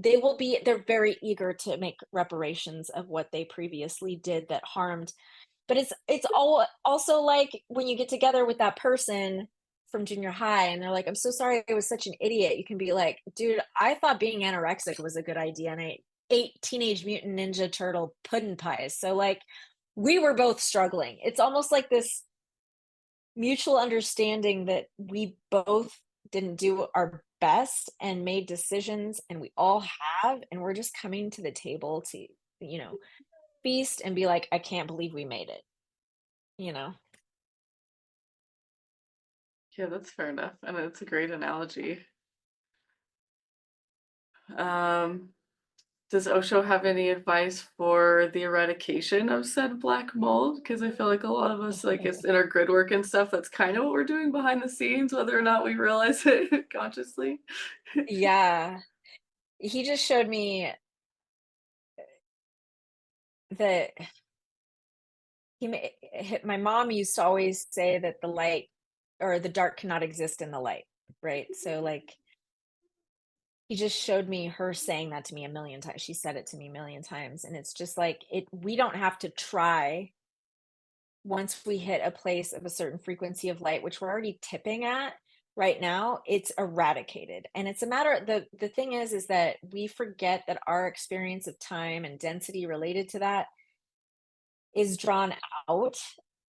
They're very eager to make reparations of what they previously did that harmed. But it's all also like when you get together with that person from junior high and they're like, I'm so sorry I was such an idiot. You can be like, dude, I thought being anorexic was a good idea and I ate Teenage Mutant Ninja Turtle pudding pies. So like we were both struggling. It's almost like this mutual understanding that we both didn't do our best and made decisions, and we all have, and we're just coming to the table to, you know, feast and be like, I can't believe we made it, you know? Yeah, that's fair enough. And it's a great analogy. Um, does Osho have any advice for the eradication of said black mold? Because I feel like a lot of us, like it's in our grid work and stuff, that's kind of what we're doing behind the scenes, whether or not we realize it consciously. Yeah. He just showed me that my mom used to always say that the light or the dark cannot exist in the light, right? So like he just showed me her saying that to me a million times. She said it to me a million times, and it's just like we don't have to try. Once we hit a place of a certain frequency of light, which we're already tipping at right now, it's eradicated. And it's a matter, the thing is that we forget that our experience of time and density related to that is drawn out,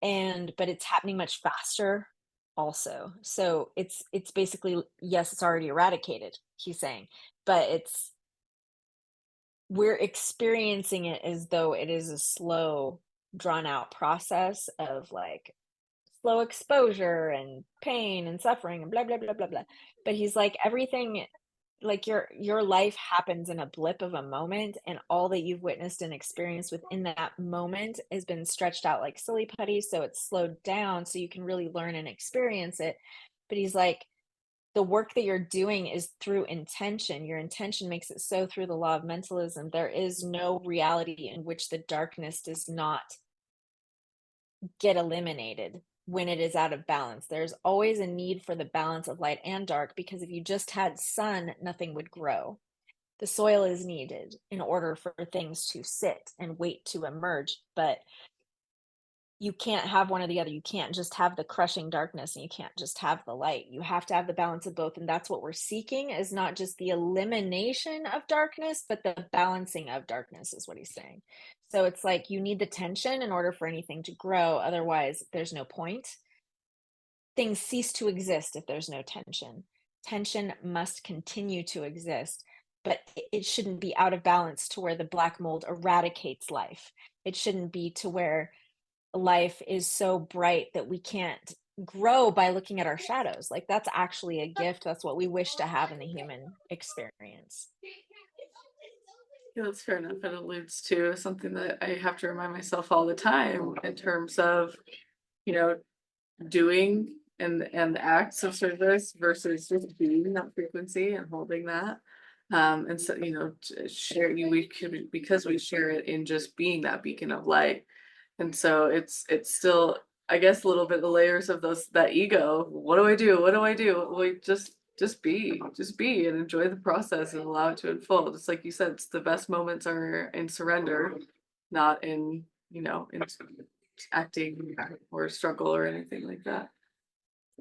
and but it's happening much faster also. So it's basically, yes, it's already eradicated, he's saying, but we're experiencing it as though it is a slow, drawn out process of like slow exposure and pain and suffering and blah blah blah blah blah. But he's like, everything, like your life happens in a blip of a moment, and all that you've witnessed and experienced within that moment has been stretched out like silly putty, so it's slowed down so you can really learn and experience it. But he's like, the work that you're doing is through intention. Your intention makes it so. Through the law of mentalism, there is no reality in which the darkness does not get eliminated when it is out of balance. There's always a need for the balance of light and dark, because if you just had sun, nothing would grow. The soil is needed in order for things to sit and wait to emerge. But you can't have one or the other. You can't just have the crushing darkness and you can't just have the light. You have to have the balance of both. And that's what we're seeking, is not just the elimination of darkness, but the balancing of darkness, is what he's saying. So it's like you need the tension in order for anything to grow. Otherwise, there's no point. Things cease to exist if there's no tension. Tension must continue to exist, but it shouldn't be out of balance to where the black mold eradicates life. It shouldn't be to where life is so bright that we can't grow by looking at our shadows. Like, that's actually a gift. That's what we wish to have in the human experience. Yeah, that's fair enough. It alludes to something that I have to remind myself all the time in terms of, you know, doing and acts of service versus just being that frequency and holding that. And so, share you we could because we share it in just being that beacon of light. And so it's still, I guess, a little bit the layers of those that ego. What do I do? What do I do? Well, just be and enjoy the process and allow it to unfold. It's like you said, it's the best moments are in surrender, not in, in acting or struggle or anything like that.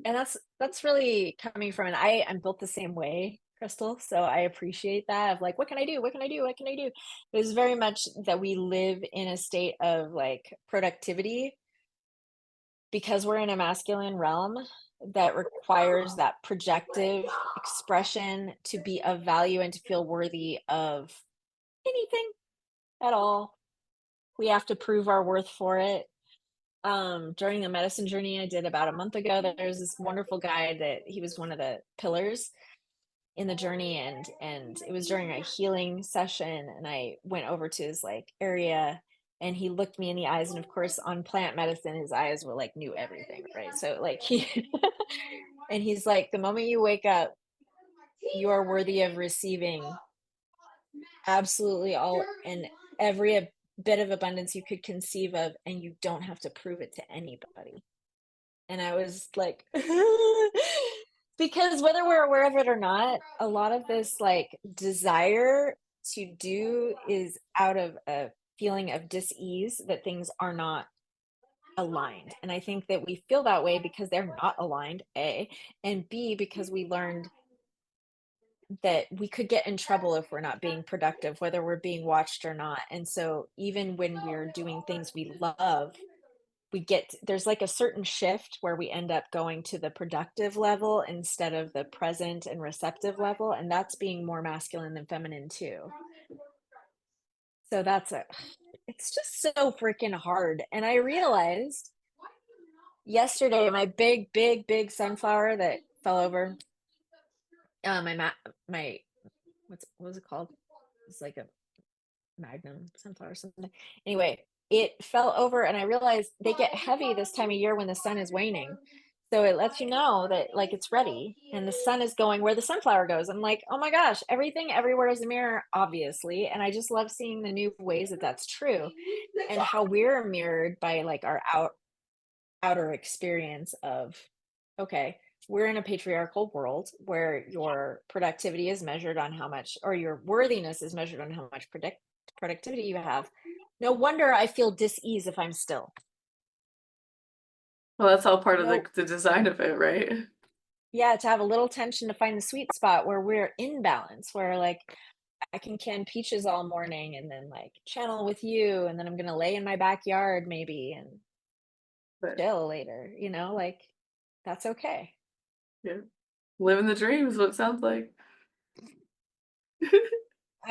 And that's really coming from, and I'm built the same way, Crystal. So I appreciate that, of like, what can I do? What can I do? What can I do? It's very much that we live in a state of like productivity because we're in a masculine realm that requires that projective expression to be of value and to feel worthy of anything at all. We have to prove our worth for it. During the medicine journey I did about a month ago, there's this wonderful guy that he was one of the pillars in the journey, and it was during a healing session, and I went over to his like area, and he looked me in the eyes, and of course on plant medicine his eyes were like knew everything, right? So like he and he's like, the moment you wake up, you are worthy of receiving absolutely all and every bit of abundance you could conceive of, and you don't have to prove it to anybody. And I was like, because whether we're aware of it or not, a lot of this like desire to do is out of a feeling of dis-ease that things are not aligned. And I think that we feel that way because they're not aligned, A, and B, because we learned that we could get in trouble if we're not being productive, whether we're being watched or not. And so even when we're doing things we love, there's like a certain shift where we end up going to the productive level instead of the present and receptive level, and that's being more masculine than feminine too. So it's just so freaking hard. And I realized yesterday my big sunflower that fell over, my what was it called? It's like a magnum sunflower or something. Anyway, it fell over, and I realized they get heavy this time of year when the sun is waning. So it lets you know that like it's ready and the sun is going where the sunflower goes. I'm like, oh my gosh, everything everywhere is a mirror, obviously. And I just love seeing the new ways that that's true, and how we're mirrored by like our outer experience of, okay, we're in a patriarchal world where your productivity is measured on how much, or your worthiness is measured on how much productivity you have. No wonder I feel dis-ease if I'm still. Well, that's all part of No, the design of it, right? yeah, to have a little tension to find the sweet spot where we're in balance, where like I can can peaches all morning and then like channel with you, and then I'm gonna lay in my backyard maybe and But chill later, like that's okay. yeah, living the dream is what it sounds like.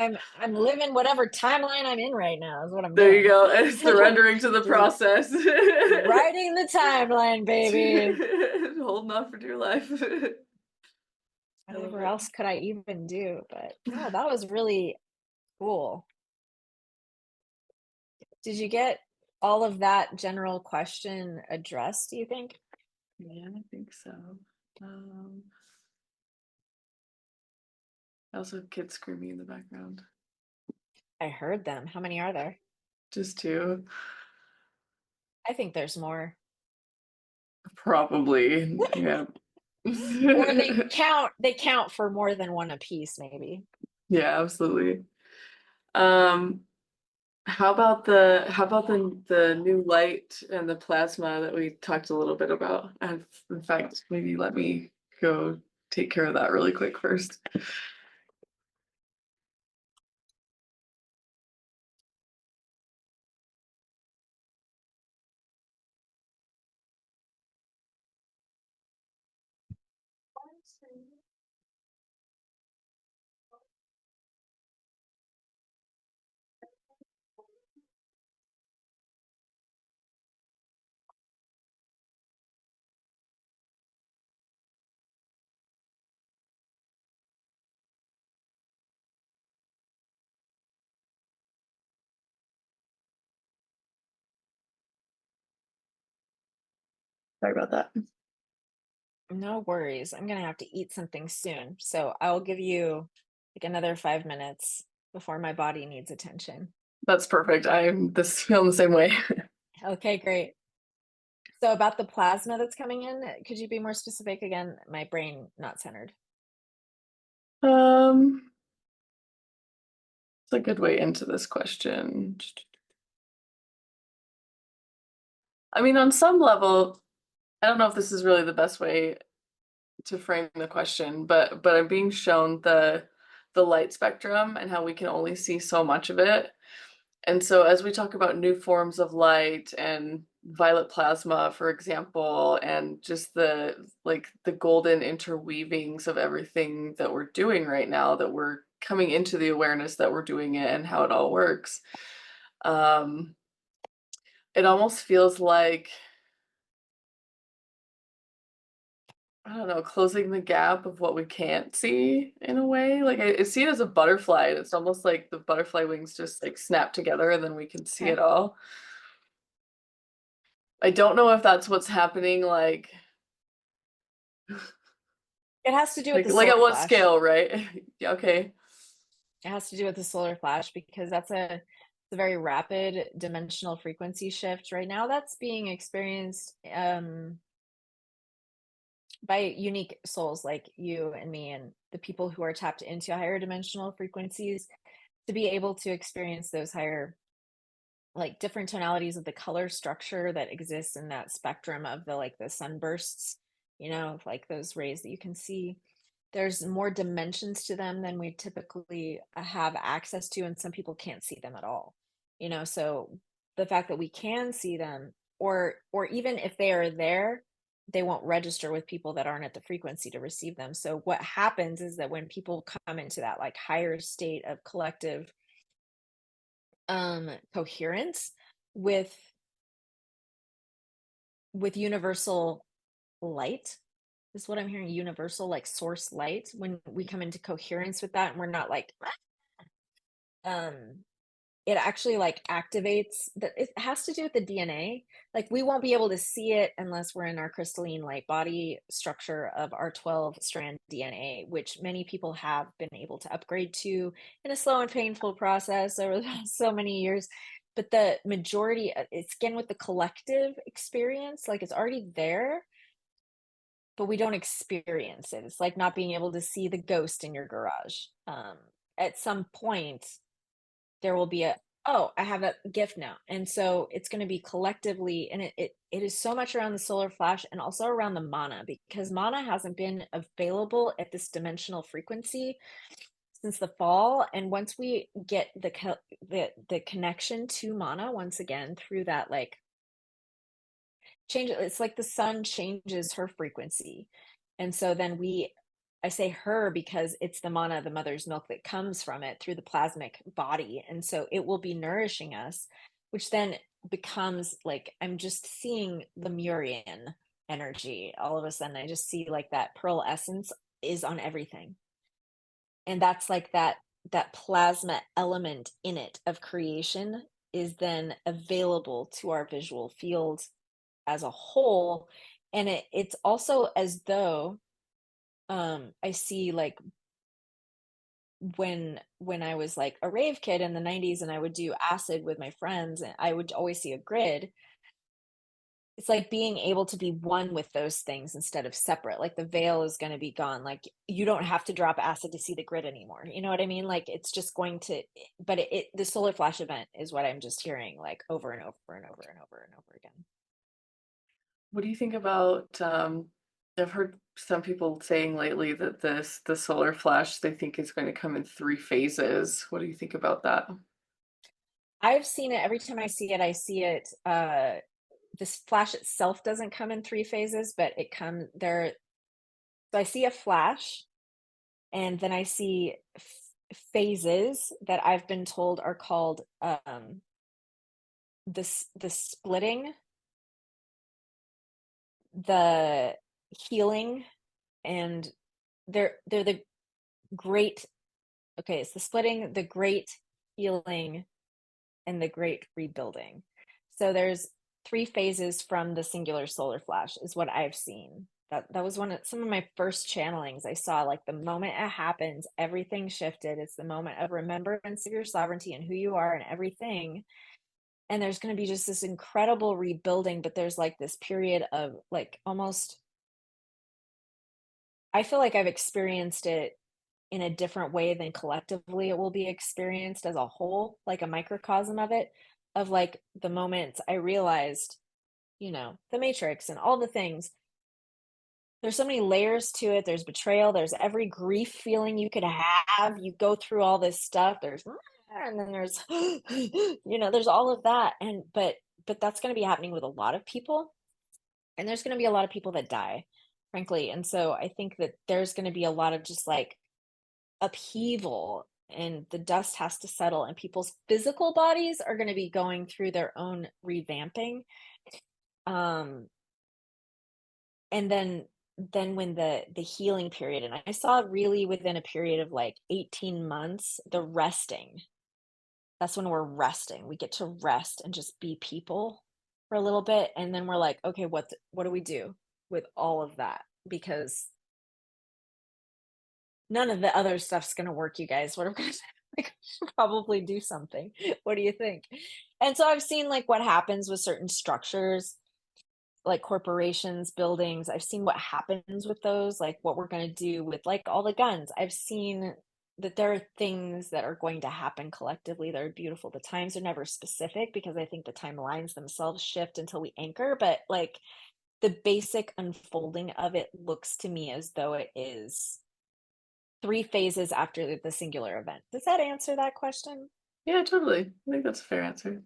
I'm living whatever timeline I'm in right now is what I'm There you doing. go. And surrendering to the Just process. riding the timeline, baby. Holding on for dear life. I love Whatever it. else could I even do? But no, that was really cool. Did you get all of that general question addressed, do you think? Yeah, I think so. Um, I also have kids screaming in the background. I heard them. How many are there? Just two. I think there's more. Probably. Yeah. Or they count for more than one apiece, maybe. Yeah, absolutely. Um, how about the new light and the plasma that we talked a little bit about? And in fact, maybe let me go take care of that really quick first. Sorry about that. No worries. I'm gonna have to eat something soon, so I'll give you like another 5 minutes before my body needs attention. That's perfect. I'm this feeling the same way. Okay, great. So about the plasma that's coming in, could you be more specific again? My brain not centered. Um, it's a good way into this question. I mean, on some level, I don't know if this is really the best way to frame the question, but I'm being shown the light spectrum and how we can only see so much of it. And so as we talk about new forms of light and violet plasma, for example, and just the golden interweavings of everything that we're doing right now, that we're coming into the awareness that we're doing it and how it all works. Um, it almost feels like, I don't know, closing the gap of what we can't see in a way. Like I see it as a butterfly. It's almost like the butterfly wings just like snap together and then we can see it Okay. all. I don't know if that's what's happening, It has to do with like the like at solar what flash. scale, right? Yeah, okay. It has to do with the solar flash because it's a very rapid dimensional frequency shift right now that's being experienced by unique souls like you and me and the people who are tapped into higher dimensional frequencies to be able to experience those higher like different tonalities of the color structure that exists in that spectrum of the sunbursts, like those rays that you can see. There's more dimensions to them than we typically have access to, and some people can't see them at all. So the fact that we can see them, or even if they are there, they won't register with people that aren't at the frequency to receive them. So what happens is that when people come into that like higher state of collective coherence with universal light is what I'm hearing, universal like source light, when we come into coherence with that and we're not like um it actually like activates that. It has to do with the DNA. Like we won't be able to see it unless we're in our crystalline light body structure of our 12 strand DNA, which many people have been able to upgrade to in a slow and painful process over the past so many years. But the majority, it's again with the collective experience, like it's already there, but we don't experience it. It's like not being able to see the ghost in your garage. At some point, there will be a, oh, I have a gift now. And so it's going to be collectively, and it is so much around the solar flash and also around the mana, because mana hasn't been available at this dimensional frequency since the fall. And once we get the connection to mana once again through that like change, it's like the sun changes her frequency. And so then I say her because it's the mana, the mother's milk that comes from it through the plasmic body. And so it will be nourishing us, which then becomes like, I'm just seeing the Murian energy. All of a sudden, I just see like that pearl essence is on everything. And that's like that plasma element in it of creation is then available to our visual field as a whole. And it's also as though I see like when I was like a rave kid in the 90s and I would do acid with my friends and I would always see a grid. it's like being able to be one with those things instead of separate. Like the veil is going to be gone. Like you don't have to drop acid to see the grid anymore. You know what I mean? Like it's just going to, but the solar flash event is what I'm just hearing like over and over and over and over and over again. What do you think about, I've heard some people saying lately that the solar flash they think is going to come in 3 phases. What do you think about that? I've seen it every time I see it. This flash itself doesn't come in three phases, but it comes there. So I see a flash, and then I see phases that I've been told are called the splitting, the healing, and they're the great. Okay, it's the splitting, the great healing, and the great rebuilding. So there's three phases from the singular solar flash is what I've seen. That was one of some of my first channelings. I saw like the moment it happens, everything shifted. It's the moment of remembrance of your sovereignty and who you are and everything. And there's going to be just this incredible rebuilding, but there's like this period of like almost, I feel like I've experienced it in a different way than collectively it will be experienced as a whole, like a microcosm of it, of like the moment I realized, the matrix and all the things. There's so many layers to it. There's betrayal, there's every grief feeling you could have. You go through all this stuff. There's and then there's there's all of that. And but that's going to be happening with a lot of people. And there's going to be a lot of people that die, frankly. And so I think that there's going to be a lot of just like upheaval, and the dust has to settle, and people's physical bodies are going to be going through their own revamping. um and then when the healing period, and I saw really within a period of like 18 months, the resting. That's when we're resting, we get to rest and just be people for a little bit, and then we're like, okay, what do we do with all of that? Because none of the other stuff's gonna work, you guys. What am I gonna say? Like, I should probably do something. What do you think? And so I've seen like what happens with certain structures, like corporations, buildings. I've seen what happens with those, like what we're gonna do with like all the guns. I've seen that there are things that are going to happen collectively that are beautiful. The times are never specific because I think the timelines themselves shift until we anchor, but like the basic unfolding of it looks to me as though it is three phases after the singular event. Does that answer that question? Yeah, totally. I think that's a fair answer.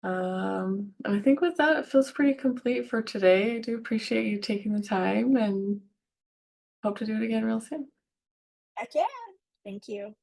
I think with that, it feels pretty complete for today. I do appreciate you taking the time and hope to do it again real soon. Heck yeah. Thank you.